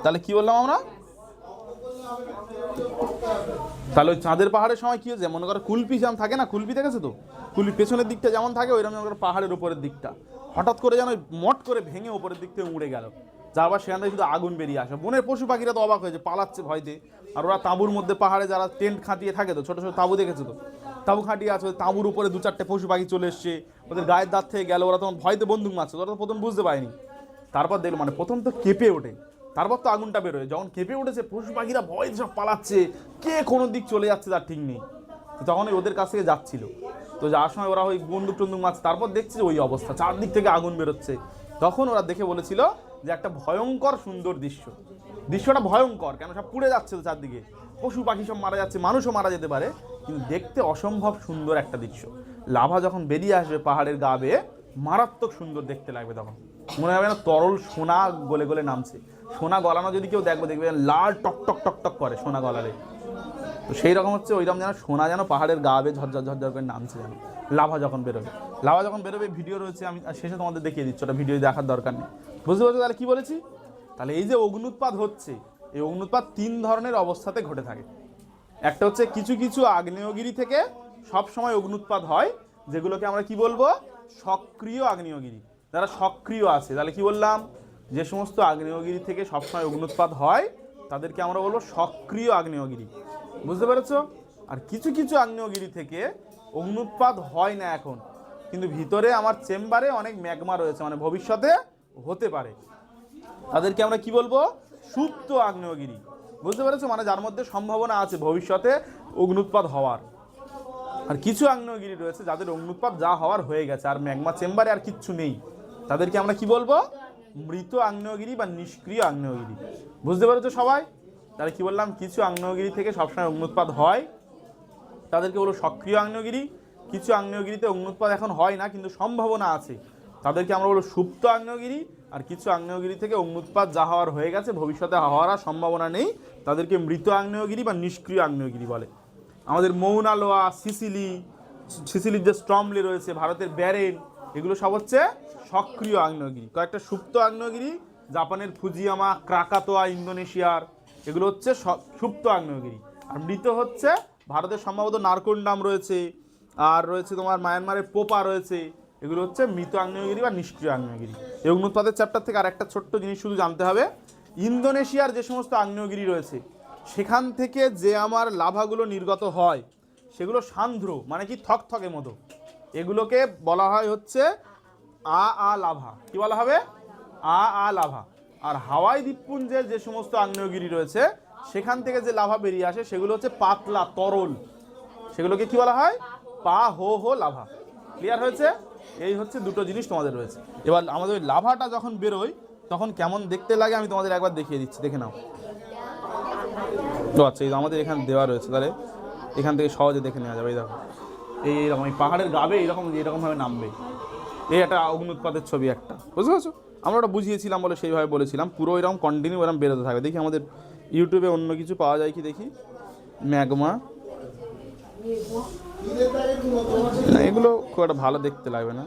তাহলে কি বললাম আমরা? তাহলে ওই চাঁদের পাহাড়ের সময় কি হয়েছে, মনে করো কুলপি যেমন থাকে না, কুলপি দেখেছো তো, কুলপি পেছনের দিকটা যেমন থাকে, ওইরকম পাহাড়ের উপরের দিকটা হঠাৎ করে যেন মট করে ভেঙে উপরের দিক থেকে উড়ে গেল, যাবার সেখান থেকে শুধু আগুন বেরিয়ে আসে। বনের পশু পাখিরা তো অবাক হয়েছে, পালাচ্ছে ভয়তে। আর ওরা তাঁবুর মধ্যে, পাহাড়ে যারা টেন্ট খাটিয়ে থাকে, তো ছোটো ছোটো তাঁবু দেখেছো তো, তাঁবু খাটিয়ে আছে, তাঁবুর উপরে দু চারটে পশু পাখি চলে এসছে, ওদের গায়ের দাঁত থেকে গেল, ওরা তখন ভয়তে বন্দুক মারছে, ওরা তো প্রথম বুঝতে পারেনি। তারপর দেখলো, মানে প্রথম তো কেঁপে ওঠে, তারপর তো আগুনটা বেরোয়, যখন কেঁপে উঠেছে পশু পাখিরা ভয় সব পালাচ্ছে, কে কোনো দিক চলে যাচ্ছে তার ঠিক নেই। তখনই ওদের কাছ থেকে যাচ্ছিল, তো যাওয়ার সময় ওরা ওই বন্দুক টন্দুক মারছে, তারপর দেখছে ওই অবস্থা, চারদিক থেকে আগুন বেরোচ্ছে। তখন ওরা দেখে বলেছিল যে একটা ভয়ঙ্কর সুন্দর দৃশ্য, দৃশ্যটা ভয়ঙ্কর কেন, সব পুড়ে যাচ্ছে তো চারদিকে, পশু পাখি সব মারা যাচ্ছে, মানুষও মারা যেতে পারে, কিন্তু দেখতে অসম্ভব সুন্দর একটা দৃশ্য। লাভা যখন বেরিয়ে আসবে পাহাড়ের গা বেয়ে, মারাত্মক সুন্দর দেখতে লাগবে, তখন মনে হবে না তরল সোনা গলে গলে নামছে। সোনা গলানো যদি কেউ দেখবে, দেখবে লাল টক টক টক টক করে সোনা গলালে, তো সেই রকম হচ্ছে ওইরকম যেন সোনা যেন পাহাড়ের গা বেয়ে ঝরঝর ঝরঝর করে নামছে যেন, লাভা যখন বেরোবে। লাভা যখন বেরোবে ভিডিও রয়েছে, আমি শেষে তোমাদের দেখিয়ে দিচ্ছি, ওটা ভিডিও দেখার দরকার নেই, বুঝতে পারছো তাহলে কি বলেছি? তাহলে এই যে অগ্নুৎপাত হচ্ছে, এই অগ্নুৎপাত তিন ধরনের অবস্থাতে ঘটে থাকে। একটা হচ্ছে কিছু কিছু আগ্নেয়গিরি থেকে সব সময় অগ্নুৎপাত হয়, যেগুলোকে আমরা কি বলবো? সক্রিয় আগ্নেয়গিরি। যারা সক্রিয় আছে, তাহলে কি বললাম? যে সমস্ত আগ্নেয়গিরি থেকে সবসময় অগ্নুৎপাত হয় তাদেরকে আমরা বলবো সক্রিয় আগ্নেয়গিরি, বুঝতে পেরেছ? আর কিছু কিছু আগ্নেয়গিরি থেকে অগ্নুৎপাত হয় না এখন, কিন্তু ভিতরে আমার চেম্বারে অনেক ম্যাগমা রয়েছে, মানে ভবিষ্যতে হতে পারে, তাদেরকে আমরা কি বলবো? সুপ্ত আগ্নেয়গিরি, বুঝতে পেরেছো? মানে যার মধ্যে সম্ভাবনা আছে ভবিষ্যতে অগ্নুৎপাত হওয়ার। আর কিছু আগ্নেয়গিরি রয়েছে যাদের অগ্নুৎপাত যা হওয়ার হয়ে গেছে, আর ম্যাগমা চেম্বারে আর কিচ্ছু নেই, তাদেরকে আমরা কি বলবো? মৃত আগ্নেয়গিরি বা নিষ্ক্রিয় আগ্নেয়গিরি, বুঝতে পেরেছো সবাই? তাহলে কি বললাম? কিছু আগ্নেয়গিরি থেকে সবসময় অগ্নুৎপাত হয়, তাদেরকে বলবো সক্রিয় আগ্নেয়গিরি। কিছু আগ্নেয়গিরিতে অগ্নুৎপাত এখন হয় না কিন্তু সম্ভাবনা আছে, তাদেরকে আমরা বলবো সুপ্ত আগ্নেয়গিরি। আর কিছু আগ্নেয়গিরি থেকে অগ্নুৎপাত যা হওয়ার হয়ে গেছে, ভবিষ্যতে হওয়ার আর সম্ভাবনা নেই, তাদেরকে মৃত আগ্নেয়গিরি বা নিষ্ক্রিয় আগ্নেয়গিরি বলে। আমাদের মৌনা লোয়া, সিসিলির যে স্ট্রমলি রয়েছে, ভারতের ব্যারেন, এগুলো সব হচ্ছে সক্রিয় আগ্নেয়গিরি। কয়েকটা সুপ্ত আগ্নেয়গিরি, জাপানের ফুজিয়ামা, ক্রাকাতোয়া ইন্দোনেশিয়ার, এগুলো হচ্ছে সুপ্ত আগ্নেয়গিরি। আর মৃত হচ্ছে ভারতের সম্ভবত নারকোন্ডাম রয়েছে, আর রয়েছে তোমার মায়ানমারের পোপা রয়েছে, এগুলো হচ্ছে মৃত আগ্নেয়গিরি বা নিষ্ক্রিয় আগ্নেয়গিরি। এই অগ্নুৎপাতের চ্যাপ্টার থেকে আর একটা ছোট্ট জিনিস শুধু জানতে হবে, ইন্দোনেশিয়ার যে সমস্ত আগ্নেয়গিরি রয়েছে সেখান থেকে যে আমার লাভাগুলো নির্গত হয় সেগুলো সান্ধ্র, মানে কি থকথকে মতো, এগুলোকে বলা হয় হচ্ছে আ লাভা। কি বলা হবে? আ লাভা। আর হাওয়াই দ্বীপপুঞ্জের যে সমস্ত আগ্নেয়গিরি রয়েছে সেখান থেকে যে লাভা বেরিয়ে আসে সেগুলো হচ্ছে পাতলা তরল, সেগুলোকে কি বলা হয়? পা হো লাভা। ক্লিয়ার হয়েছে? এই হচ্ছে দুটো জিনিস তোমাদের রয়েছে। এবার আমাদের ওই লাভাটা যখন বেরোয় তখন কেমন দেখতে লাগে আমি তোমাদের একবার দেখিয়ে দিচ্ছি, দেখে নাও। তো আচ্ছা, এই আমাদের এখানে দেওয়া রয়েছে, তাহলে এখান থেকে সহজে দেখে নেওয়া যাবে। এই দেখো, এইরকম এই পাহাড়ের গাবে এইরকমভাবে নামবে। এই একটা অগ্নুৎপাতের ছবি একটা, বুঝতে পারছো? আমরা ওটা বুঝিয়েছিলাম বলে সেইভাবে বলেছিলাম, পুরো এরকম কন্টিনিউ এরকম বেরোতে থাকবে। দেখি আমাদের ইউটিউবে অন্য কিছু পাওয়া যায় কি দেখি। ম্যাগমা, না এগুলো খুব একটা ভালো দেখতে লাগবে না।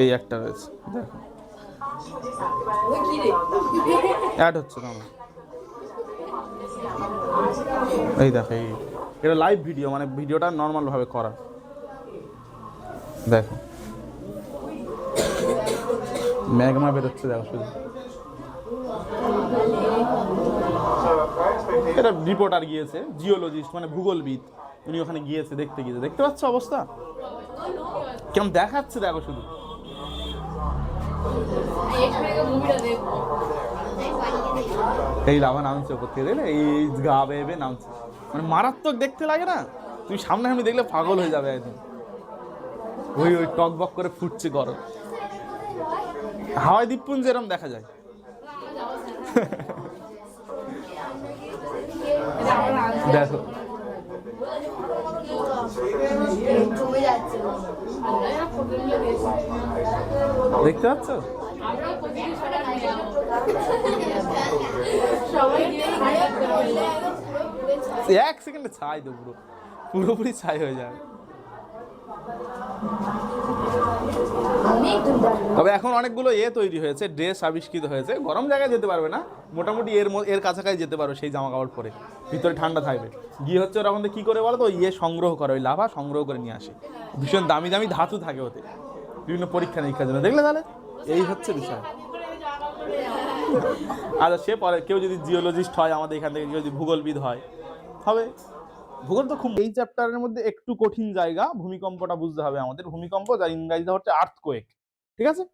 এই একটা রয়েছে, দেখো অ্যাড হচ্ছে না, এই দেখো, এই এটা লাইভ ভিডিও, মানে ভিডিওটা নর্মালভাবে করা, দেখো ম্যাগমা বেরোচ্ছে, দেখো শুধু। এটা রিপোর্টার গিয়েছে, জিওলজিস্ট মানে ভূগোলবিদ, উনি ওখানে গিয়েছে, দেখতে গিয়েছে। দেখতে পাচ্ছ অবস্থা কেমন দেখাচ্ছে, দেখো শুধু। এই লাভা নামছে ওপর থেকে, দেখলে এই গা বেয়ে নামছে, মানে মারাত্মক দেখতে লাগে না? তুমি সামনে আমি দেখলে পাগল হয়ে যাবে একদম। ওই টক বক করে ফুটছে গরম। হাওয়াই দ্বীপপুঞ্জে এরকম দেখা যায়। দেখো দেখতে পাচ্ছ? এক সেকেন্ডে ছাই তো পুরোপুরি ছাই হয়ে যাবে। তবে এখন অনেকগুলো তৈরি হয়েছে, ড্রেস আবিষ্কৃত হয়েছে, গরম জায়গায় যেতে পারবে না, মোটামুটি এর কাছাকাছি যেতে পারো, সেই জামা কাপড় পরে, ভিতরে ঠান্ডা থাকবে। গিয়ে হচ্ছে ওরা আমাদের কি করে বলো তো, সংগ্রহ করে, ওই লাভা সংগ্রহ করে নিয়ে আসে, ভীষণ দামি দামি ধাতু থাকে ওতে, বিভিন্ন পরীক্ষা নিরীক্ষার জন্য। দেখলে তাহলে এই হচ্ছে বিষয়। আচ্ছা, সে পরে কেউ যদি জিওলজিস্ট হয় আমাদের এখান থেকে, যদি ভূগোলবিদ হয় হবে। ভূগোল তো খুব, এই চ্যাপ্টারের মধ্যে একটু কঠিন জায়গা, ভূমিকম্পটা বুঝতে হবে আমাদের। ভূমিকম্প, যার ইংরেজিতে হচ্ছে আর্থকোয়েক, ঠিক আছে?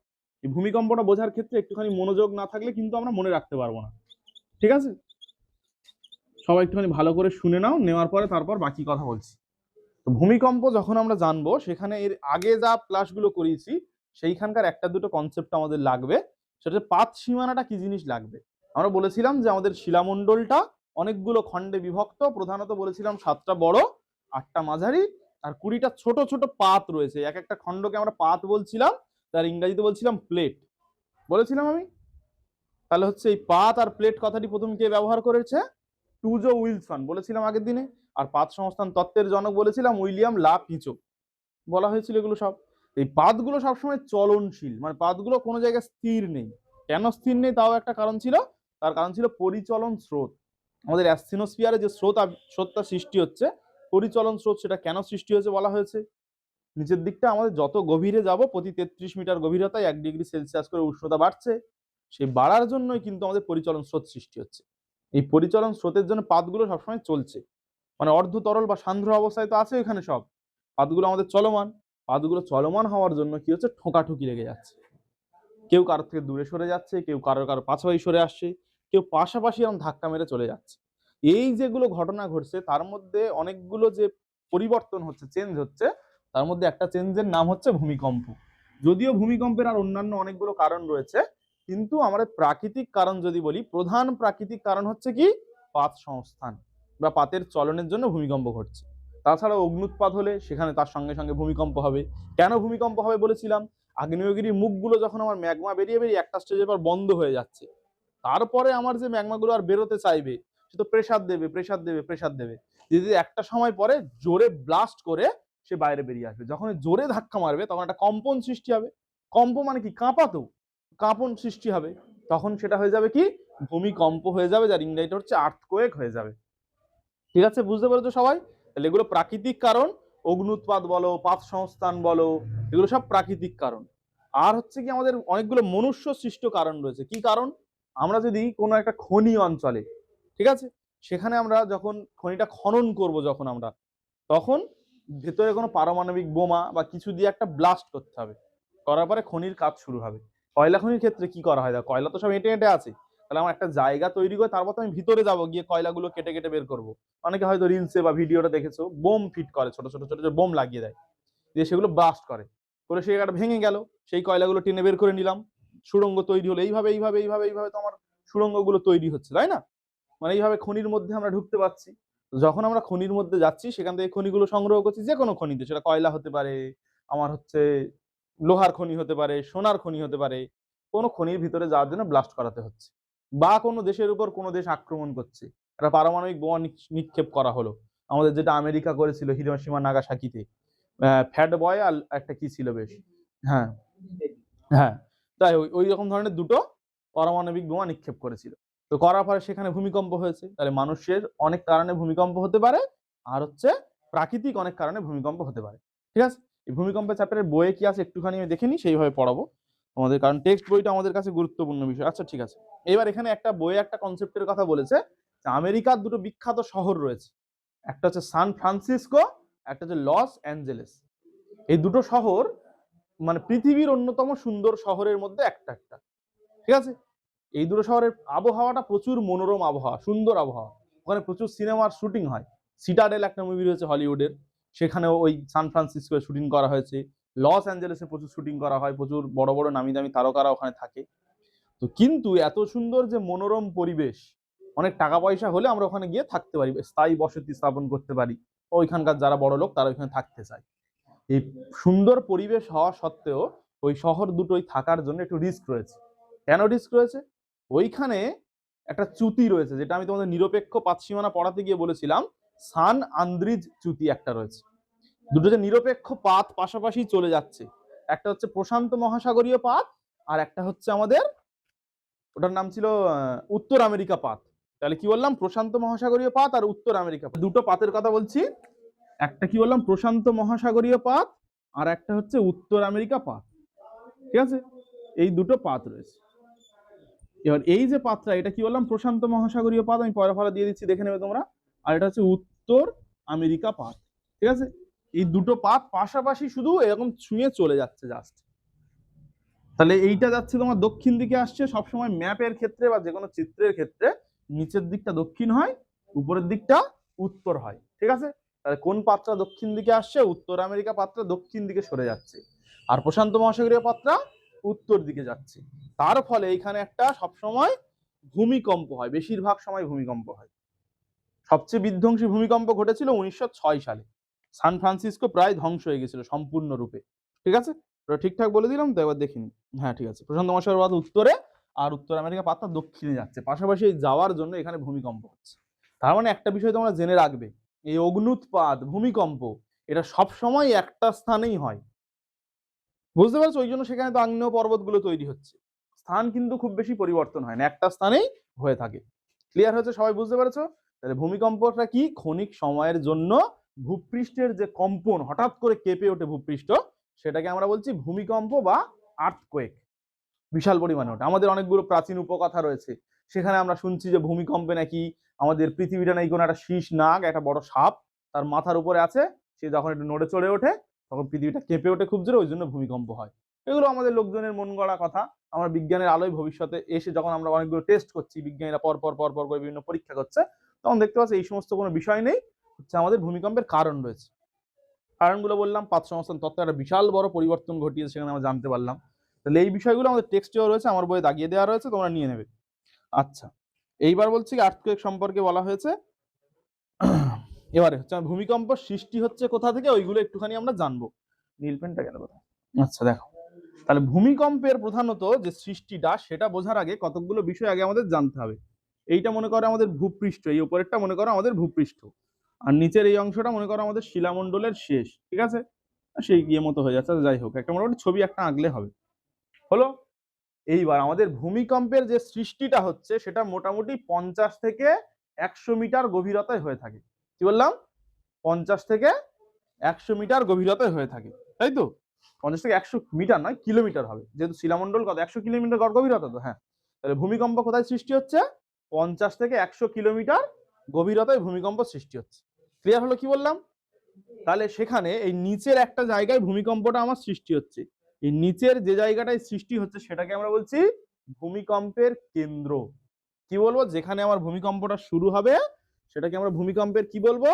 এই ভূমিকম্পটা বোঝার ক্ষেত্রে একটুখানি মনোযোগ না থাকলে কিন্তু আমরা মনে রাখতে পারবো না, ঠিক আছে? সবাই একটুখানি ভালো করে শুনে নাও, নেওয়ার পরে তারপর বাকি কথা বলছি। তো ভূমিকম্প যখন আমরা জানবো, সেখানে এর আগে যা ক্লাসগুলো করিয়েছি সেইখানকার একটা দুটো কনসেপ্ট আমাদের লাগবে। সেটা হচ্ছে পাত সীমানাটা কি জিনিস লাগবে। আমরা বলেছিলাম যে আমাদের শিলামণ্ডলটা অনেকগুলো খণ্ডে বিভক্ত, প্রধানত বলেছিলাম 7টা বড়, 8টা মাঝারি, আর 20টা ছোট ছোট পাত রয়েছে। এক একটা খণ্ডকে আমরা পাত বলছিলাম, তার ইংরেজিতে বলছিলাম প্লেট, বলেছিলাম আমি। তাহলে হচ্ছে এই পাত আর প্লেট কথাটি প্রথম কে ব্যবহার করেছে? টুজো উইলসন, বলেছিলাম আগের দিনে। আর পাত সংস্থান তত্ত্বের জনক বলেছিলাম উইলিয়াম লা পিচো, বলা হয়েছিল এগুলো সব। এই পাতগুলো সবসময় চলনশীল, মানে পাতগুলো কোনো জায়গায় স্থির নেই। কেন স্থির নেই তাও একটা কারণ ছিল, তার কারণ ছিল পরিচলন স্রোত। আমাদের অ্যাস্থিনোস্ফিয়ারে যে স্রোতটা সৃষ্টি হচ্ছে, পরিচলন স্রোত, সেটা কেন সৃষ্টি হয়েছে বলা হয়েছে। নিচের দিকটা আমাদের যত গভীরে যাব, প্রতি 33 মিটার গভীরতায় 1 ডিগ্রি সেলসিয়াস করে উষ্ণতা বাড়ছে। সেই বাড়ার জন্যই কিন্তু আমাদের পরিচলন স্রোত সৃষ্টি হচ্ছে। এই পরিচলন স্রোতের জন্য পাতগুলো সবসময় চলছে, মানে অর্ধ তরল বা সান্দ্র অবস্থায় তো আছে এখানে সব। পাতগুলো আমাদের চলমান, পাতগুলো চলমান হওয়ার জন্য কি হচ্ছে, ঠোকাঠুকি লেগে যাচ্ছে। কেউ কারোর থেকে দূরে সরে যাচ্ছে, কেউ কারো পাশাপাশি সরে আসছে, কেউ পাশাপাশি এরকম ধাক্কা মেরে চলে যাচ্ছে। এই যেগুলো ঘটনা ঘটছে তার মধ্যে অনেকগুলো যে পরিবর্তন হচ্ছে, চেঞ্জ হচ্ছে, তার মধ্যে একটা চেঞ্জের নাম হচ্ছে ভূমিকম্প। যদিও ভূমিকম্পের আর অন্যান্য অনেকগুলো কারণ রয়েছে, কিন্তু আমাদের প্রাকৃতিক কারণ যদি বলি, প্রধান প্রাকৃতিক কারণ হচ্ছে কি, পাত সংস্থান বা পাতের চলনের জন্য ভূমিকম্প ঘটছে। তাছাড়া অগ্নুৎপাত হলে সেখানে তার সঙ্গে সঙ্গে ভূমিকম্প হবে। কেন ভূমিকম্প হবে বলেছিলাম, আগ্নেয়গিরির মুখগুলো যখন আমার ম্যাগমা বেরিয়ে বেরিয়ে একটা স্টেজের পর বন্ধ হয়ে যাচ্ছে, তারপরে আমার যে ম্যাগমাগুলো আর বেরোতে চাইবে, সে তো প্রেসার দেবে, প্রেসার দেবে, প্রেসার দেবে। যদি একটা সময় পরে জোরে ব্লাস্ট করে সে বাইরে বেরিয়ে আসবে। যখন জোরে ধাক্কা মারবে তখন একটা কম্পন সৃষ্টি হবে। কম্প মানে কি? কাঁপাতো, কাঁপন সৃষ্টি হবে। তখন সেটা হয়ে যাবে কি? ভূমিকম্প হয়ে যাবে, যার ইংরেজিটা হচ্ছে আর্থকোয়েক হয়ে যাবে। ঠিক আছে, বুঝতে পেরেছো সবাই? তাহলে এগুলো প্রাকৃতিক কারণ, অগ্নুৎপাত বলো, পাত সংস্থান বলো, এগুলো সব প্রাকৃতিক কারণ। আর হচ্ছে কি আমাদের অনেকগুলো মনুষ্য সৃষ্ট কারণ রয়েছে। কি কারণ? আমরা যদি কোনো একটা খনি অঞ্চলে, ঠিক আছে, সেখানে আমরা যখন খনিটা খনন করব, যখন আমরা, তখন ভেতরে কোনো পারমাণবিক বোমা বা কিছু দিয়ে একটা ব্লাস্ট করতে হবে। করার পরে খনির কাজ শুরু হবে। কয়লা খনির ক্ষেত্রে কি করা হয়? কয়লা তো সব এঁটে এঁটে আছে, তাহলে আমার একটা জায়গা তৈরি করে তারপর তো আমি ভিতরে যাবো, গিয়ে কয়লাগুলো কেটে কেটে বের করবো। অনেকে হয়তো রিলসে বা ভিডিওটা দেখেছো, বোম ফিট করে, ছোট ছোট ছোট ছোট বোম লাগিয়ে দেয়, দিয়ে সেগুলো ব্লাস্ট করে, করে সেই জায়গাটা ভেঙে গেল, সেই কয়লাগুলো টেনে বের করে নিলাম, সুড়ঙ্গ তৈরি হলো। এইভাবে এইভাবে এইভাবে এইভাবে তো আমার সুড়ঙ্গগুলো তৈরি হচ্ছে, তাই না? মানে এইভাবে খনির মধ্যে আমরা ঢুকতে পারছি। যখন আমরা খনির মধ্যে যাচ্ছি, সেখান থেকে খনিগুলো সংগ্রহ করছি, যে কোনো খনিতে, সেটা কয়লা হতে পারে, আমার হচ্ছে লোহার খনি হতে পারে, সোনার খনি হতে পারে, কোনো খনির ভিতরে যাওয়ার জন্য ব্লাস্ট করাতে হচ্ছে। বা কোনো দেশের উপর কোনো দেশ আক্রমণ করছে, একটা পারমাণবিক বোমা নিক্ষেপ করা হলো, আমাদের যেটা আমেরিকা করেছিল হিরোশিমা নাগাসাকিতে। ফ্যাট বয় আর একটা কি ছিল বেশ, হ্যাঁ হ্যাঁ, তাই ওই রকম ধরনের দুটো পারমাণবিক বোমা নিক্ষেপ করেছিল। তো করার পরে সেখানে ভূমিকম্প হয়েছে। তাহলে মানুষের অনেক কারণে ভূমিকম্প হতে পারে, আর হচ্ছে প্রাকৃতিক অনেক কারণে ভূমিকম্প হতে পারে। ঠিক আছে, এই ভূমিকম্পের চ্যাপ্টারের বইয়ে কি আছে একটুখানি আমি দেখে নিই, সেইভাবে পড়াবো আমাদের, কারণ টেক্সট বইটা আমাদের কাছে গুরুত্বপূর্ণ বিষয়। আচ্ছা ঠিক আছে, এবার এখানে একটা বইয়ে একটা কনসেপ্টের কথা বলেছে, যে আমেরিকার দুটো বিখ্যাত শহর রয়েছে, একটা হচ্ছে সান ফ্রান্সিসকো, একটা হচ্ছে লস অ্যাঞ্জেলেস। এই দুটো শহর মানে পৃথিবীর অন্যতম সুন্দর শহরের মধ্যে একটা একটা। ঠিক আছে, এই দুটো শহরের আবহাওয়াটা প্রচুর মনোরম আবহাওয়া, সুন্দর আবহাওয়া। ওখানে প্রচুর সিনেমার শুটিং হয়। সিটাডেল একটা মুভি রয়েছে হলিউডের, সেখানেও ওই সান ফ্রান্সিসকো শুটিং করা হয়েছে। লস অ্যাঞ্জেলেসে প্রচুর শুটিং করা হয়, প্রচুর বড় বড় নামি দামি তারকারা ওখানে থাকে। তো কিন্তু এত সুন্দর যে মনোরম পরিবেশ, অনেক টাকা পয়সা হলে আমরা ওখানে গিয়ে থাকতে পারি, স্থায়ী বসতি স্থাপন করতে পারি। ওইখানকার যারা বড় লোক তারা ওইখানে থাকতে চায়। এই সুন্দর পরিবেশ হওয়া সত্ত্বেও ওই শহর দুটোই থাকার জন্য একটু রিস্ক রয়েছে। কেন রিস্ক রয়েছে? ওইখানে একটা চ্যুতি রয়েছে, যেটা আমি তোমাদের নিরপেক্ষ পাতসীমানা পড়াতে গিয়ে বলেছিলাম, সান আন্দ্রিজ চ্যুতি একটা রয়েছে। দুটো যে নিরপেক্ষ পাত পাশাপাশি চলে যাচ্ছে, একটা হচ্ছে প্রশান্ত মহাসাগরীয় পাত, আর একটা হচ্ছে আমাদের, ওটার নাম ছিল উত্তর আমেরিকা পাত। তাহলে কি বললাম? প্রশান্ত মহাসাগরীয় পাত আর উত্তর আমেরিকা পাত। দুটো পাতের কথা বলছি, একটা কি বললাম? প্রশান্ত মহাসাগরীয় পাত, আর একটা হচ্ছে উত্তর আমেরিকা পাত। ঠিক আছে, এই দুটো পাত রয়েছে। এবার এই যে পাতটা, এটা কি বললাম? প্রশান্ত মহাসাগরীয় পাত, আমি পরে ফলা দিয়ে দিচ্ছি, দেখে নেবে তোমরা। আর এটা হচ্ছে উত্তর আমেরিকা পাত। ঠিক আছে, এই দুটো পাত পাশাপাশি শুধু এরকম ছুঁয়ে চলে যাচ্ছে জাস্ট। তাহলে এইটা যাচ্ছে তোমার দক্ষিণ দিকে আসছে। সবসময় ম্যাপের ক্ষেত্রে বা যে কোনো চিত্রের ক্ষেত্রে নিচের দিকটা দক্ষিণ হয়, উপরের দিকটা উত্তর হয়। ঠিক আছে, তাহলে কোন পাতটা দক্ষিণ দিকে আসছে? উত্তর আমেরিকা পাতটা দক্ষিণ দিকে সরে যাচ্ছে, আর প্রশান্ত মহাসাগরীয় পাতটা উত্তর দিকে যাচ্ছে। তার ফলে এখানে একটা সবসময় ভূমিকম্প হয়, বেশিরভাগ সময় ভূমিকম্প হয়। সবচেয়ে বিধ্বংসী ভূমিকম্প ঘটেছিল 1906 সালে। সান ফ্রান্সিসকো প্রায় ধ্বংস হয়ে গেছিল সম্পূর্ণরূপে। ঠিক আছে, ঠিকঠাক বলে দিলাম তো? এবার দেখিনি। হ্যাঁ ঠিক আছে, প্রশান্ত মহাসাগর পাত উত্তরে আর উত্তর আমেরিকা পাতটা দক্ষিণে যাচ্ছে, পাশাপাশি যাওয়ার জন্য এখানে ভূমিকম্প হচ্ছে। তার মানে একটা বিষয় তোমরা জেনে রাখবে, এই অগ্নুৎপাত ভূমিকম্প এটা সব সময় একটা স্থানেই হয়। বুঝতে পারছো? ওই জন্য সেখানে তো আগ্নেয় পর্বতগুলো তৈরি হচ্ছে। স্থান কিন্তু খুব বেশি পরিবর্তন হয় না, একটা স্থানেই হয়ে থাকে। ক্লিয়ার হচ্ছে? সবাই বুঝতে পেরেছো? তাহলে ভূমিকম্পটা কি? ক্ষণিক সময়ের জন্য ভূপৃষ্ঠের যে কম্পন, হঠাৎ করে কেঁপে ওঠে ভূপৃষ্ঠ, সেটাকে আমরা বলছি ভূমিকম্প বা আর্থকোয়েক। বিশাল পরিমাণে ওঠে। আমাদের অনেকগুলো প্রাচীন উপকথা রয়েছে, সেখানে আমরা শুনছি যে ভূমিকম্পে নাকি আমাদের পৃথিবীটা নাকি কোনো একটা শীষ নাগ, একটা বড় সাপ তার মাথার উপরে আছে, সে যখন একটু নড়ে চড়ে ওঠে তখন পৃথিবীটা কেঁপে ওঠে খুব জোরে, ওই জন্য ভূমিকম্প হয়। এগুলো আমাদের লোকজনের মন গড়া কথা। আমরা বিজ্ঞানের আলোয় ভবিষ্যতে এসে যখন আমরা অনেকগুলো টেস্ট করছি, বিজ্ঞানীরা পর পর পর পর করে বিভিন্ন পরীক্ষা করছে, তখন দেখতে পাচ্ছি এই সমস্ত কোনো বিষয় নেই, হচ্ছে আমাদের ভূমিকম্পের কারণ রয়েছে। কারণগুলো বললাম, পাত সংস্থান তত্ত্ব একটা বিশাল বড় পরিবর্তন ঘটিয়েছে, সেখানে আমরা জানতে পারলাম। তাহলে এই বিষয়গুলো আমাদের টেক্সটেও রয়েছে, আমার বইয়ে দাগিয়ে দেওয়া রয়েছে, তোমরা নিয়ে নেবে। আচ্ছা, এইবার বলছি আর্থকোয়েক সম্পর্কে বলা হয়েছে। এবারে হচ্ছে ভূমিকম্প সৃষ্টি হচ্ছে কোথা থেকে, ওইগুলো একটুখানি আমরা জানবো। নীল পেনটা গেল কোথায়? আচ্ছা দেখো, তাহলে ভূমিকম্পের প্রধানত যে সৃষ্টিটা, সেটা বোঝার আগে কতগুলো বিষয় আগে আমাদের জানতে হবে। এইটা মনে করো আমাদের ভূপৃষ্ঠ, এই উপরেরটা মনে করো আমাদের ভূপৃষ্ঠ। আর নিচের এই অংশটা মনে করো আমাদের শিলামণ্ডলের শেষ, ঠিক আছে, সেই গিয়ে মতো হয়ে যাচ্ছে। যাই হোক, একটা মোটামুটি ছবি একটা আঁকলে হবে। হলো। এইবার আমাদের ভূমিকম্পের যে সৃষ্টিটা হচ্ছে সেটা মোটামুটি 50 থেকে 100 মিটার গভীরতায় হয়ে থাকে। কি বললাম? 50 থেকে 100 মিটার গভীরতায় হয়ে থাকে, তাই তো? 50 থেকে 100 মিটার নয়, কিলোমিটার হবে, যেহেতু শিলামণ্ডল কত 100 কিলোমিটার গভীরতা তো। হ্যাঁ, তাহলে ভূমিকম্প কোথায় সৃষ্টি হচ্ছে? 50 থেকে 100 কিলোমিটার গভীরতায় ভূমিকম্প সৃষ্টি হচ্ছে। ক্লিয়ার হলো কি বললাম? তাহলে সেখানে এই নিচের একটা জায়গায় ভূমিকম্পটা আমার সৃষ্টি হচ্ছে। এই নিচের যে জায়গাটায় সৃষ্টি হচ্ছে সেটাকে আমরা বলছি ভূমিকম্পের কেন্দ্র। কি বলবো? যেখানে আমার ভূমিকম্পটা শুরু হবে সেটাকে আমরা ভূমিকম্পের কি বলবো?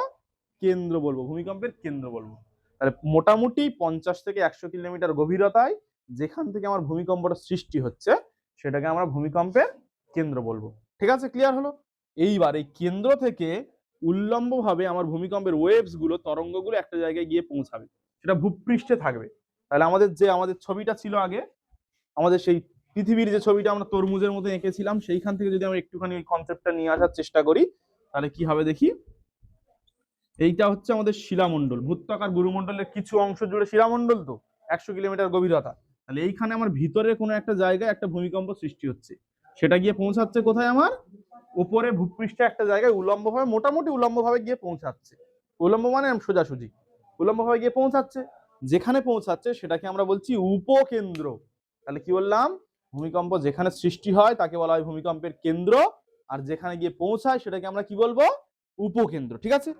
কেন্দ্র বলবো, ভূমিকম্পের কেন্দ্র বলবো। তাহলে মোটামুটি 50 থেকে 100 কিলোমিটার গভীরতায় যেখান থেকে আমার ভূমিকম্পটা সৃষ্টি হচ্ছে সেটাকে আমরা ভূমিকম্পের কেন্দ্র বলবো। ঠিক আছে, ক্লিয়ার হলো? এইবার এই কেন্দ্র থেকে উল্লম্বভাবে আমার ভূমিকম্পের ওয়েভস গুলো, তরঙ্গগুলো একটা জায়গায় গিয়ে পৌঁছাবে, সেটা ভূপৃষ্ঠে থাকবে। তাহলে আমাদের ছবিটা ছিল আগে, আমাদের সেই পৃথিবীর যে ছবিটা আমরা তরমুজের মতো এঁকেছিলাম, সেইখান থেকে যদি আমরা একটুখানি এই কনসেপ্টটা নিয়ে আসার চেষ্টা করি তাহলে কি হবে দেখি। এইটা হচ্ছে আমাদের শিলামণ্ডল, ভূত্বক আর গুরুমণ্ডলের কিছু অংশ জুড়ে শিলামণ্ডল তো 100 কিলোমিটার গভীরতা। তাহলে এইখানে আমার ভিতরে কোনো একটা জায়গায় একটা ভূমিকম্প সৃষ্টি হচ্ছে, সেটা গিয়ে পৌঁছাচ্ছে কোথায়? আমার উপরে ভূপৃষ্ঠে একটা জায়গায় উলম্বভাবে, মোটামুটি উলম্বভাবে গিয়ে পৌঁছাচ্ছে। উলম্ব মানে সোজাসুজি, উলম্বভাবে গিয়ে পৌঁছাচ্ছে। যেখানে পৌঁছাচ্ছে সেটাকে আমরা বলছি উপকেন্দ্র। তাহলে কি বললাম? ভূমিকম্প যেখানে সৃষ্টি হয় তাকে বলা হয় ভূমিকম্পের কেন্দ্র, আর যেখানে গিয়ে পৌঁছায় সেটাকে আমরা কি বলবো? উপকেন্দ্র। ঠিক আছে।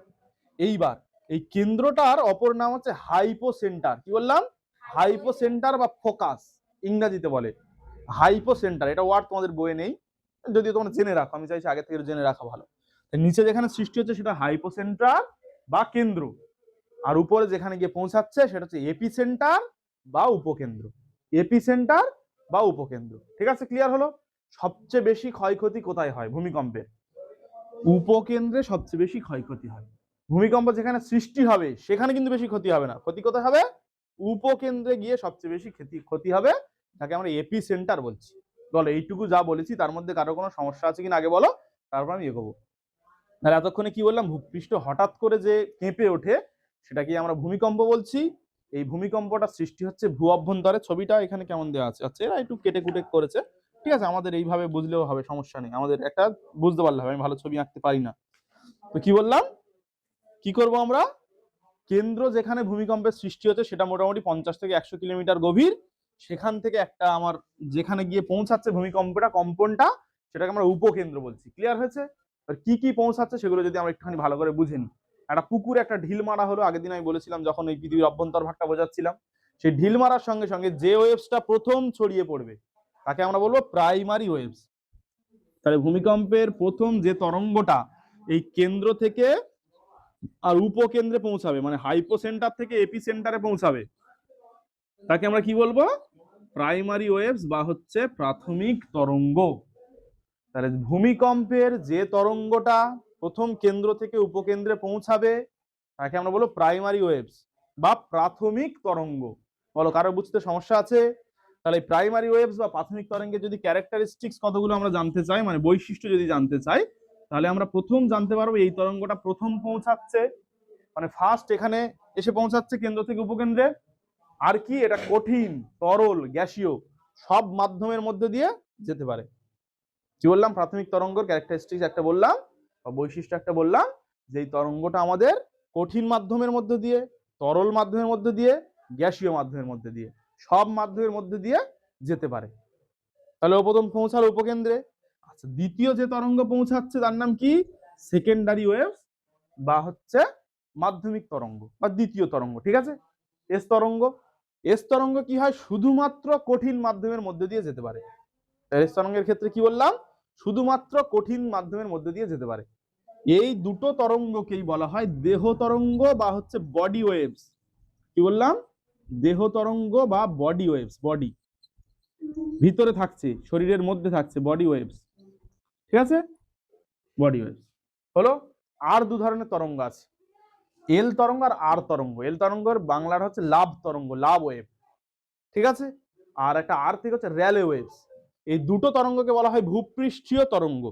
এইবার এই কেন্দ্রটার অপর নাম হচ্ছে হাইপোসেন্টার। কি বললাম? হাইপোসেন্টার বা ফোকাস ইংরেজিতে বলে। হাইপোসেন্টার, এটা ওয়ার্ড তোমাদের বইয়ে নেই, যদি তোমরা জেনে রাখো, আমি চাইছি আগে থেকে জেনে রাখা ভালো। নিচে যেখানে সৃষ্টি হচ্ছে সেটা হাইপোসেন্টার বা কেন্দ্র, আর উপরে যেখানে গিয়ে পৌঁছাচ্ছে সেটা হচ্ছে এপিসেন্টার বা উপকেন্দ্র। এপিসেন্টার বা উপকেন্দ্র। ঠিক আছে, ক্লিয়ার হলো? সবচেয়ে বেশি ক্ষয়ক্ষতি কোথায় হয় ভূমিকম্পের? উপকেন্দ্রে সবচেয়ে বেশি ক্ষয়ক্ষতি হয়। ভূমিকম্প যেখানে সৃষ্টি হবে সেখানে কিন্তু বেশি ক্ষতি হবে না, ক্ষতি কোথায় হবে? উপকেন্দ্রে গিয়ে সবচেয়ে বেশি ক্ষতি হবে, যাকে আমরা এপিসেন্টার বলছি। বলো, এইটুকু যা বলেছি তার মধ্যে কারো কোনো সমস্যা আছে কিনা আগে বলো, তারপর আমি এগোবো। তাহলে এতক্ষণে কি বললাম? ভূপৃষ্ঠ হঠাৎ করে যে কেঁপে ওঠে সেটাকে আমরা ভূমিকম্প বলছি। এই ভূমিকম্পটা সৃষ্টি হচ্ছে ভূ অভ্যন্তরে। ছবিটা এখানে কেমন দেওয়া আছে? আচ্ছা, এরা একটু কেটে কুটে করেছে, ঠিক আছে, আমাদের এইভাবে বুঝলেও হবে, সমস্যা নেই, আমাদের একটা বুঝতে পারলে হবে, আমি ভালো ছবি আঁকতে পারি না। তো কি বললাম, কি করব আমরা? কেন্দ্র যেখানে ভূমিকম্পের সৃষ্টি হচ্ছে সেটা মোটামুটি 50 থেকে 100 কিলোমিটার গভীর, সেখান থেকে একটা আমার যেখানে গিয়ে পৌঁছাচ্ছে ভূমিকম্পটা, কম্পনটা, সেটাকে আমরা উপকেন্দ্র বলছি। ক্লিয়ার হয়েছে? কি কি পৌঁছাচ্ছে সেগুলো যদি আমরা একটুখানি ভালো করে বুঝে নিই। একটা পুকুরে একটা ঢিল মারা হলো, আগের দিন আমি বলেছিলাম যখন এই পৃথিবীর অভ্যন্তর ভাগটা বোঝাচ্ছিলাম, সেই ঢিল মারার সঙ্গে সঙ্গে যে ওয়েভসটা প্রথম ছড়িয়ে পড়বে তাকে আমরা বলবো প্রাইমারি ওয়েভস। তাহলে ভূমিকম্পের প্রথম যে তরঙ্গটা এই কেন্দ্র থেকে আর উপকেন্দ্রে পৌঁছাবে, মানে হাইপোসেন্টার থেকে এপিসেন্টারে পৌঁছাবে, তাকে আমরা কি বলবো? প্রাইমারি ওয়েভস বা হচ্ছে প্রাথমিক তরঙ্গ। তাহলে ভূমিকম্পের যে তরঙ্গটা প্রথম কেন্দ্র থেকে উপকেন্দ্রে পৌঁছাবে তাকে আমরা বলবো প্রাইমারি ওয়েভস বা প্রাথমিক তরঙ্গ। বলো, কারো বুঝতে সমস্যা আছে? তাহলে প্রাইমারি ওয়েভস বা প্রাথমিক তরঙ্গের যদি ক্যারেক্টারিস্টিক্স কতগুলো আমরা জানতে চাই, মানে বৈশিষ্ট্য যদি জানতে চাই, তাহলে আমরা প্রথম জানতে পারবো এই তরঙ্গটা প্রথম পৌঁছাচ্ছে, মানে ফার্স্ট এখানে এসে পৌঁছাচ্ছে কেন্দ্র থেকে উপকেন্দ্রে। আর কি, এটা কঠিন, তরল, গ্যাসীয় সব মাধ্যমের মধ্যে দিয়ে যেতে পারে। কি বললাম? প্রাথমিক তরঙ্গের ক্যারেক্টারিস্টিক্স একটা বললাম বা বৈশিষ্ট্য একটা বললাম, যে এই তরঙ্গটা আমাদের কঠিন মাধ্যমের মধ্যে দিয়ে, তরল মাধ্যমের মধ্যে দিয়ে, গ্যাসীয় মাধ্যমের মধ্যে দিয়ে, সব মাধ্যমের মধ্যে দিয়ে যেতে পারে। তাহলে ও প্রথম পৌঁছালো উপকেন্দ্রে। আচ্ছা, দ্বিতীয় যে তরঙ্গ পৌঁছাচ্ছে তার নাম কি? সেকেন্ডারি ওয়েভস বা হচ্ছে মাধ্যমিক তরঙ্গ বা দ্বিতীয় তরঙ্গ। ঠিক আছে। এস তরঙ্গ। এস তরঙ্গ কি হয়? শুধুমাত্র কঠিন মাধ্যমের মধ্যে দিয়ে যেতে পারে। এস তরঙ্গের ক্ষেত্রে কি বললাম? শুধুমাত্র কঠিন মাধ্যমের মধ্যে দিয়ে যেতে পারে। এই দুটো তরঙ্গকেই বলা হয় দেহ তরঙ্গ বা হচ্ছে বডি ওয়েভস। কি বললাম? দেহ তরঙ্গ বা বডি ওয়েভস। বডি ভিতরে থাকছে, শরীরের মধ্যে থাকছে, বডি ওয়েভস। ঠিক আছে, বডি ওয়েভস হলো। আর দু ধরনের তরঙ্গ আছে, এল তরঙ্গ আর আর তরঙ্গ। এল তরঙ্গের বাংলার হচ্ছে লাভ তরঙ্গ, লাভ ওয়েভ। ঠিক আছে। আর একটা আর থেকে হচ্ছে রেলে ওয়েভস। এই দুটো তরঙ্গকে বলা হয় ভূপৃষ্ঠীয় তরঙ্গ।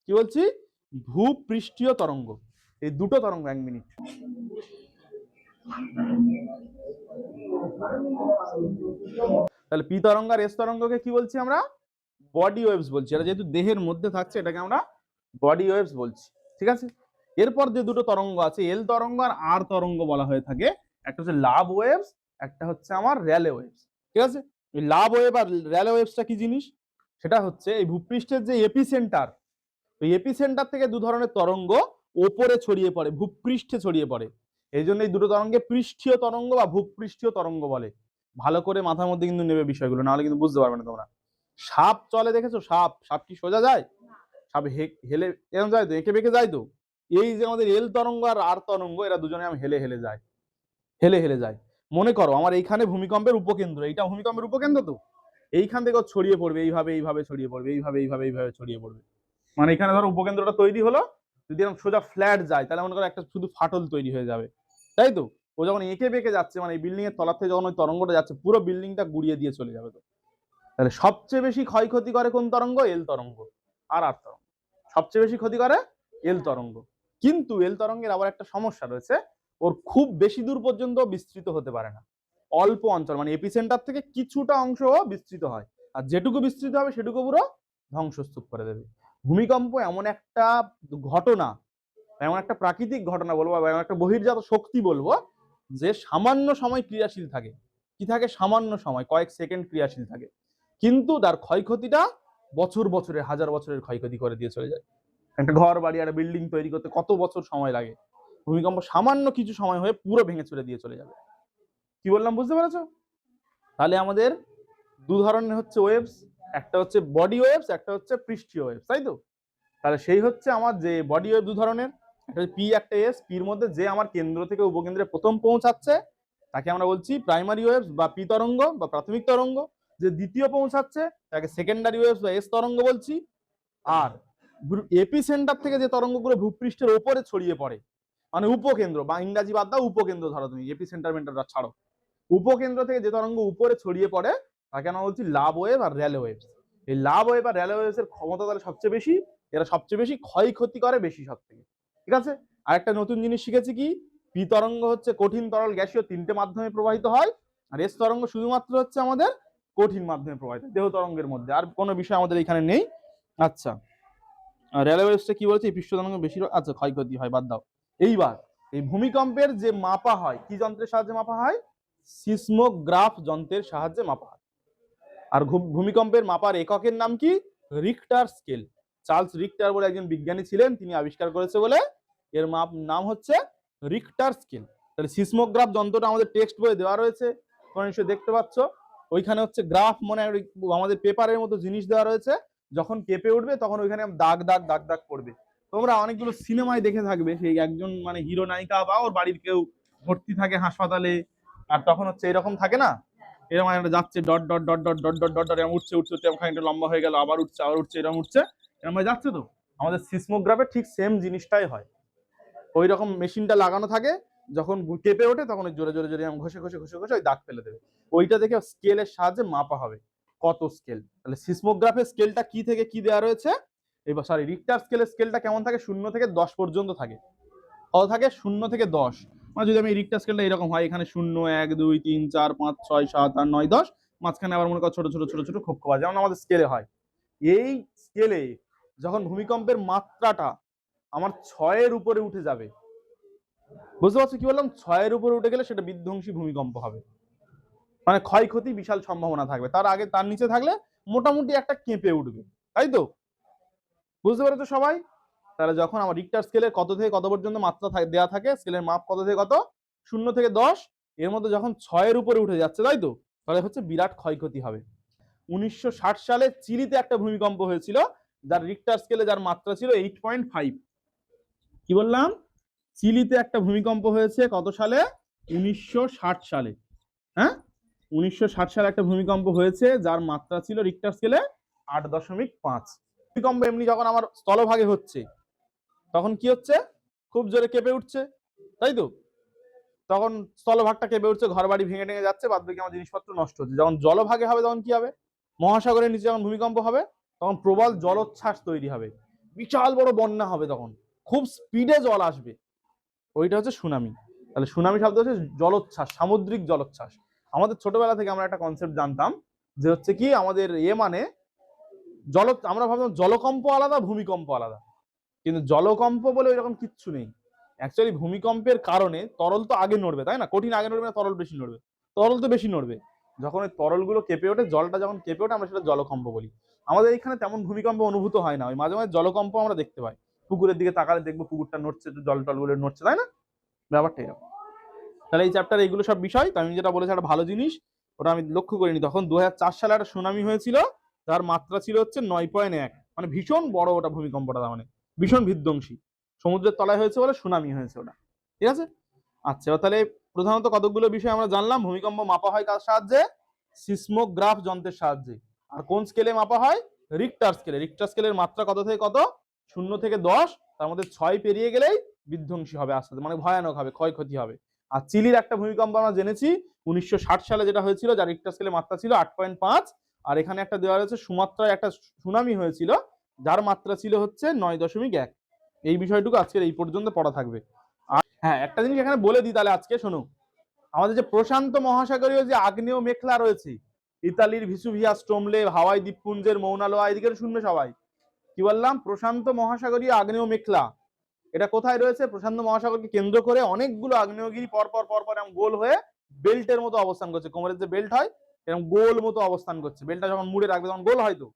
কি বলছি? ভূপৃষ্ঠীয় তরঙ্গ। এই দুটো তরঙ্গ, 1 মিনিট। তাহলে পি তরঙ্গ আর এস তরঙ্গকে কি বলছি আমরা? বডি ওয়েভস বলছি। এটা যেহেতু দেহের মধ্যে থাকছে এটাকে আমরা বডি ওয়েভস বলছি, ঠিক আছে। এরপর যে দুটো তরঙ্গ আছে, এল তরঙ্গ আর আর তরঙ্গ বলা হয়ে থাকে। একটা হচ্ছে লাভ ওয়েভস, একটা হচ্ছে আমার র্যালে ওয়েভস, ঠিক আছে। এই লাভ ওয়েভ আর র্যালে ওয়েভসটা কি জিনিস? সেটা হচ্ছে এই ভূপৃষ্ঠের যে এপিসেন্টার, ওই এপিসেন্টার থেকে দু ধরনের তরঙ্গ ওপরে ছড়িয়ে পড়ে, ভূপৃষ্ঠে ছড়িয়ে পড়ে। এই জন্য এই দুটো তরঙ্গে পৃষ্ঠীয় তরঙ্গ বা ভূপৃষ্ঠীয় তরঙ্গ বলে। ভালো করে মাথার মধ্যে কিন্তু নেবে বিষয়গুলো, নাহলে কিন্তু বুঝতে পারবে না তোমরা। সাপ চলে দেখেছো? সাপ, সাপ কি সোজা যায়? সাপ হেলে এরকম যায় তো, এঁকে বেঁকে যায় তো। এই যে আমাদের এল তরঙ্গ আর আর তরঙ্গ, এরা দুজনে আমি হেলে হেলে যায়, হেলে হেলে যায়। মনে করো আমার এইখানে ভূমিকম্পের উপকেন্দ্র, এইটা ভূমিকম্পের উপকেন্দ্র তো, এইখান থেকে ছড়িয়ে পড়বে এইভাবে, এইভাবে ছড়িয়ে পড়বে, এইভাবে এইভাবে এইভাবে ছড়িয়ে পড়বে। মানে এখানে ধরো উপকেন্দ্রটা তৈরি হলো, যদি এরকম সোজা ফ্ল্যাট যায় তাহলে মনে করো একটা শুধু ফাটল তৈরি হয়ে যাবে, তাই তো। ও যখন এঁকে বেঁকে যাচ্ছে, মানে এই বিল্ডিং এর তলা থেকে যখন ওই তরঙ্গটা যাচ্ছে, পুরো বিল্ডিংটা গুড়িয়ে দিয়ে চলে যাবে তো। তাহলে সবচেয়ে বেশি ক্ষয়ক্ষতি করে কোন তরঙ্গ? এল তরঙ্গ আর আর তরঙ্গ। সবচেয়ে বেশি ক্ষতি করে এল তরঙ্গ। কিন্তু এল তরঙ্গের আবার একটা সমস্যা রয়েছে, ওর খুব বেশি দূর পর্যন্ত বিস্তৃত হতে পারে না। অল্প অঞ্চল, মানে এপিসেন্টার থেকে কিছুটা অংশ বিস্তৃত হয়, আর যেটুকু বিস্তৃত হবে সেটুকু পুরো ধ্বংসস্তূপ করে দেবে। ভূমিকম্প এমন একটা ঘটনা, এমন একটা প্রাকৃতিক ঘটনা বলবো, বা এমন একটা বহির্জাত শক্তি বলবো, যে সামান্য সময় ক্রিয়াশীল থাকে। কি থাকে? সামান্য সময়, কয়েক সেকেন্ড ক্রিয়াশীল থাকে, কিন্তু তার ক্ষয়ক্ষতিটা বছর বছরের, হাজার বছরের ক্ষয়ক্ষতি করে দিয়ে চলে যায়। একটা ঘর বাড়ি, একটা বিল্ডিং তৈরি করতে কত বছর সময় লাগে, ভূমিকম্প সামান্য কিছু সময় হয়ে পুরো ভেঙে চলে দিয়ে চলে যাবে। কি বললাম বুঝতে পেরেছো? তাহলে আমাদের দু ধরনের হচ্ছে ওয়েভস, একটা হচ্ছে বডি ওয়েভস, একটা হচ্ছে পৃষ্ঠীয় ওয়েভস, তাই তো। তাহলে সেই হচ্ছে আমার যে বডি ওয়েভ দু ধরনের, একটা পি একটা এস। পির মধ্যে যে আমার কেন্দ্র থেকে উপকেন্দ্রে প্রথম পৌঁছাচ্ছে তাকে আমরা বলছি প্রাইমারি ওয়েভস বা পি তরঙ্গ বা প্রাথমিক তরঙ্গ। যে দ্বিতীয় পৌঁছাচ্ছে তাকে সেকেন্ডারি ওয়েভস বা এস তরঙ্গ বলছি। আর এপিসেন্টার থেকে যে তরঙ্গগুলো ভূপৃষ্ঠের ওপরে ছড়িয়ে পড়ে, মানে উপকেন্দ্র, বা ইংরাজি বাদ দাও, উপকেন্দ্র ধরো তুমি, এপিসেন্টার মেন্টারটা ছাড়ো, উপকেন্দ্র থেকে যে তরঙ্গ উপরে ছড়িয়ে পড়ে তাকে আমরা বলছি লাভ ওয়েভ আর র্যালে ওয়েভস। এই লাভ ওয়েভ আর র্যালে ওয়েভস এর ক্ষমতা তাহলে সবচেয়ে বেশি, এরা সবচেয়ে বেশি ক্ষয়ক্ষতি করে বেশি সব থেকে, ঠিক আছে। আরেকটা নতুন জিনিস শিখেছি কি, পি তরঙ্গ হচ্ছে কঠিন, তরল, গ্যাসীয় তিনটে মাধ্যমে প্রবাহিত হয়, আর এস তরঙ্গ শুধুমাত্র হচ্ছে আমাদের কঠিন মাধ্যমে প্রবাহিত, দেহ তরঙ্গের মধ্যে, আর কোনো বিষয় আমাদের এখানে নেই। আচ্ছা, র্যালে ওয়েভসটা কি বলছে? এই পৃষ্ঠ তরঙ্গ বেশি, আচ্ছা ক্ষয়ক্ষতি হয়, বাদ দাও। এইবার এই ভূমিকম্পের যে মাপা হয়, কি যন্ত্রের সাহায্যে মাপা হয়? সিসমোগ্রাফ যন্ত্রের সাহায্যে মাপা হয়। আর ভূমিকম্পের মাপার এককের নাম কি? Richter scale. চার্লস রিক্টার বলে একজন বিজ্ঞানী ছিলেন, তিনি আবিষ্কার করেছে বলে এর নাম হচ্ছে রিক্টার স্কেল। তাহলে সিসমোগ্রাফ যন্ত্রটা আমাদের টেক্সট বইয়ে দেওয়া রয়েছে, তোমরা নিশ্চয়ই দেখতে পাচ্ছ। ওইখানে হচ্ছে গ্রাফ, মানে আমাদের পেপারের মতো জিনিস দেওয়া রয়েছে, যখন কেঁপে উঠবে তখন ওইখানে দাগ দাগ দাগ দাগ পড়বে। তোমরা অনেকগুলো সিনেমায় দেখে থাকবে, সেই একজন মানে হিরো নায়িকা বা ওর বাড়ির কেউ ভর্তি থাকে হাসপাতালে, আর তখন হচ্ছে এরকম থাকে না, এরকম একটা যাচ্ছে dot dot dot dot dot dot dot dot, এরকম উঠছে উঠছে উঠছে, খানিকটা লম্বা হয়ে গেল, আবার উঠছে আবার উঠছে, এরকম উঠছে, এরকম ভাবে যাচ্ছে তো। আমাদের সিসমোগ্রাফে ঠিক সেম জিনিসটাই হয়, ওই রকম মেশিনটা লাগানো থাকে, যখন কেঁপে ওঠে তখন ওই জোরে জোরে জোরে ঘষে ঘষে ঘষে ঘষে ওই দাগ ফেলে দেবে। ওইটা দেখে স্কেলের সাহায্যে মাপা হবে কত স্কেল। তাহলে সিসমোগ্রাফের স্কেলটা কি থেকে কি দেওয়া রয়েছে? এবার সরি, রিক্টার স্কেলের স্কেলটা কেমন থাকে? 0 থেকে 10 পর্যন্ত থাকে। কত থাকে? 0 থেকে 10। মানে যদি আমি রিক্টার স্কেলটা এরকম হয়, এখানে 0 1 2 3 4 5 6 7 8 9 10, মাঝখানে আবার মনে করো ছোট ছোট ছোট ছোট খোপ খোপা, যেমন আমাদের স্কেলে হয়। এই স্কেলে যখন ভূমিকম্পের মাত্রাটা আমার 6-এর উপরে উঠে যাবে, বুঝতে পারছো কি বললাম? 6-এর উপরে উঠে গেলে সেটা বিধ্বংসী ভূমিকম্প হবে, মানে ক্ষয়ক্ষতি বিশাল সম্ভাবনা থাকবে। তার আগে, তার নিচে থাকলে মোটামুটি একটা কেঁপে উঠবে, তাই তো। বুঝতে পেরেছো সবাই? তাহলে যখন আমার রিক্টার স্কেলের কত থেকে কত পর্যন্ত মাত্রা দেওয়া থাকে, স্কেলের মাপ কত থেকে কত, 0 থেকে 10, এর মধ্যে যখন 6-এর উপরে উঠে যাচ্ছে, তাই তো, তাহলে হচ্ছে বিরাট ক্ষয়ক্ষতি হবে। 1960 সালে চিলিতে একটা ভূমিকম্প হয়েছিল, যার রিক্টার স্কেলে যার মাত্রা ছিল 8.5। কি বললাম? চিলিতে একটা ভূমিকম্প হয়েছে কত সালে? 1960 সালে। হ্যাঁ, 1960 সালে একটা ভূমিকম্প হয়েছে যার মাত্রা ছিল রিক্টার স্কেলে 8.5। ভূমিকম্প এমনি যখন আমার স্থলভাগে হচ্ছে তখন কি হচ্ছে? খুব জোরে কেঁপে উঠছে, তাই তো। তখন স্থলভাগটা কেঁপে উঠছে, ঘর বাড়ি ভেঙে ভেঙে যাচ্ছে, বাদ বাকি আমার জিনিসপত্র নষ্ট হচ্ছে। যখন জলভাগে হবে তখন কি হবে? মহাসাগরের নিচে যখন ভূমিকম্প হবে তখন প্রবল জলোচ্ছ্বাস তৈরি হবে, বিশাল বড় বন্যা হবে, তখন খুব স্পিডে জল আসবে, ওইটা হচ্ছে সুনামি। তাহলে সুনামি শব্দ হচ্ছে জলোচ্ছ্বাস, সামুদ্রিক জলোচ্ছ্বাস। আমাদের ছোটবেলা থেকে আমরা একটা কনসেপ্ট জানতাম যে হচ্ছে কি আমাদের মানে আমরা ভাবতাম জলকম্প আলাদা, ভূমিকম্প আলাদা, কিন্তু জলকম্প বলে ওইরকম কিচ্ছু নেই। অ্যাকচুয়ালি ভূমিকম্পের কারণে তরল তো আগে নড়বে, তাই না? কঠিন আগে নড়বে না তরল বেশি নড়বে? তরল তো বেশি নড়বে। যখন ওই তরলগুলো কেঁপে ওঠে, জলটা যখন কেঁপে ওঠে, আমরা সেটা জলকম্প বলি। আমাদের এখানে তেমন ভূমিকম্প অনুভূত হয় না, ওই মাঝে মাঝে জলকম্প আমরা দেখতে পাই। পুকুরের দিকে তাকালে দেখবো পুকুরটা নড়ছে, জল টলগুলো নড়ছে, তাই না? ব্যাপারটা এরকম। তাহলে এই চ্যাপ্টার এইগুলো সব বিষয়। তো আমি যেটা বলেছি একটা ভালো জিনিস, ওটা আমি লক্ষ্য করিনি। তখন 2004 সালে একটা সুনামি হয়েছিল, তার মাত্রা ছিল হচ্ছে 9.1, মানে ভীষণ বড় ওটা ভূমিকম্পটা, মানে ভীষণ বিধ্বংসী। সমুদ্রের তলায় হয়েছে বলে সুনামি হয়েছে ওটা, ঠিক আছে? আচ্ছা, তাহলে প্রধানত কতগুলো বিষয় আমরা জানলাম। ভূমিকম্প মাপা হয় কার সাহায্যে? সিসমোগ্রাফ যন্ত্রের সাহায্যে। আর কোন স্কেলে মাপা হয়? রিক্টার স্কেলে। রিক্টার স্কেলের মাত্রা কত থেকে কত? 0 থেকে 10, তার মধ্যে 6 পেরিয়ে গেলেই বিধ্বংসী হবে, আস্তে আস্তে মানে ভয়ানক হবে, ক্ষয়ক্ষতি হবে। আর চিলির একটা ভূমিকম্প আমরা জেনেছি 1960 সালে যেটা হয়েছিল, যার রিক্টার স্কেলে মাত্রা ছিল 8.5। আর এখানে একটা দেওয়া রয়েছে সুমাত্রায় একটা সুনামি হয়েছিল, যার মাত্রা ছিল হচ্ছে 9.1। এই বিষয়টুকু আজকের এই পর্যন্ত পড়া থাকবে। আর হ্যাঁ, একটা জিনিস এখানে বলে দিই তাহলে আজকে শোনো। আমাদের যে প্রশান্ত মহাসাগরীয় যে আগ্নেয় মেখলা রয়েছে, ইতালির ভিসুভিয়া, স্টোমলে, হাওয়াই দ্বীপপুঞ্জের মৌনা লোয়া, এদিকে শুনবে সবাই। কি বললাম? প্রশান্ত মহাসাগরীয় আগ্নেয় মেখলা। এটা কোথায় রয়েছে? প্রশান্ত মহাসাগরকে কেন্দ্র করে অনেকগুলো আগ্নেয়গিরি পরপর পরপর এরকম গোল হয়ে বেল্টের মতো অবস্থান করছে। কোমরের যে বেল্ট হয় এরকম গোল মতো অবস্থান করছে। বেল্টটা যখন মুড়ে রাখবে তখন গোল হয়। তো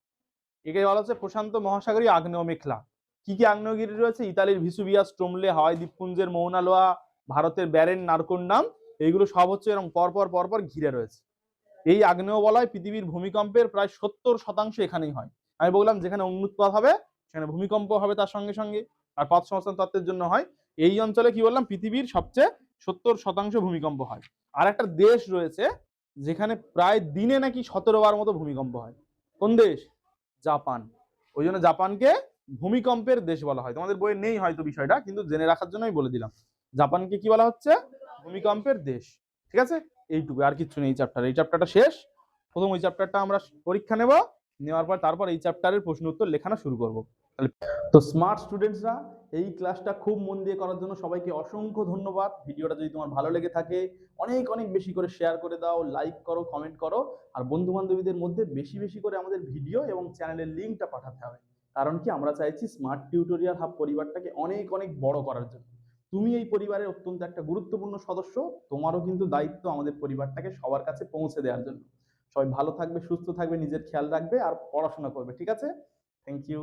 এটাই বলা হচ্ছে প্রশান্ত মহাসাগরীয় আগ্নেয় মেখলা। কি কি আগ্নেয়গিরি রয়েছে? ইতালির ভিসুভিয়া, স্টোমলে, হাওয়াই দ্বীপপুঞ্জের মৌনা লোয়া, ভারতের ব্যারেন নারকোন্ডাম, এইগুলো সব হচ্ছে এরকম পরপর পরপর ঘিরে রয়েছে। এই আগ্নেয় বলয় পৃথিবীর ভূমিকম্পের প্রায় 70% এখানেই হয়। আমি বললাম যেখানে অগ্নুৎপাত হবে সেখানে ভূমিকম্প হবে তার সঙ্গে সঙ্গে। আর পথ সংস্থান তত্ত্বের জন্য হয়। এই অঞ্চলে কি বললাম পৃথিবীর সবচেয়ে 70% ভূমিকম্প হয়। আর একটা দেশ রয়েছে যেখানে প্রায় দিনে নাকি 17 বার মতো ভূমিকম্প হয়। কোন দেশ? জাপান। ওই জন্য জাপানকে ভূমিকম্পের দেশ বলা হয়। তোমাদের বইয়ে নেই হয়তো বিষয়টা, কিন্তু জেনে রাখার জন্যই বলে দিলাম। জাপানকে কি বলা হচ্ছে? ভূমিকম্পের দেশ। ঠিক আছে? এইটুকু, আর কিছু নেই। এই চ্যাপ্টারটা শেষ। প্রথম ওই চ্যাপ্টারটা আমরা পরীক্ষা নেব, নেওয়ার পর তারপর এই চ্যাপ্টারের প্রশ্ন উত্তর লেখানো শুরু করব। তো স্মার্ট স্টুডেন্টসরা, এই ক্লাসটা খুব মন দিয়ে করার জন্য সবাইকে অসংখ্য ধন্যবাদ। ভিডিওটা যদি তোমার ভালো লেগে থাকে অনেক অনেক বেশি করে শেয়ার করে দাও, লাইক করো, কমেন্ট করো। আর বন্ধু বান্ধবীদের মধ্যে বেশি বেশি করে আমাদের ভিডিও এবং চ্যানেলের লিঙ্কটা পাঠাতে হবে। কারণ কি, আমরা চাইছি স্মার্ট টিউটোরিয়াল হাব পরিবারটাকে অনেক অনেক বড় করার জন্য। তুমি এই পরিবারের অত্যন্ত একটা গুরুত্বপূর্ণ সদস্য। তোমারও কিন্তু দায়িত্ব আমাদের পরিবারটাকে সবার কাছে পৌঁছে দেওয়ার জন্য। সবাই ভালো থাকবে, সুস্থ থাকবে, নিজের খেয়াল রাখবে আর পড়াশোনা করবে। ঠিক আছে? Thank you.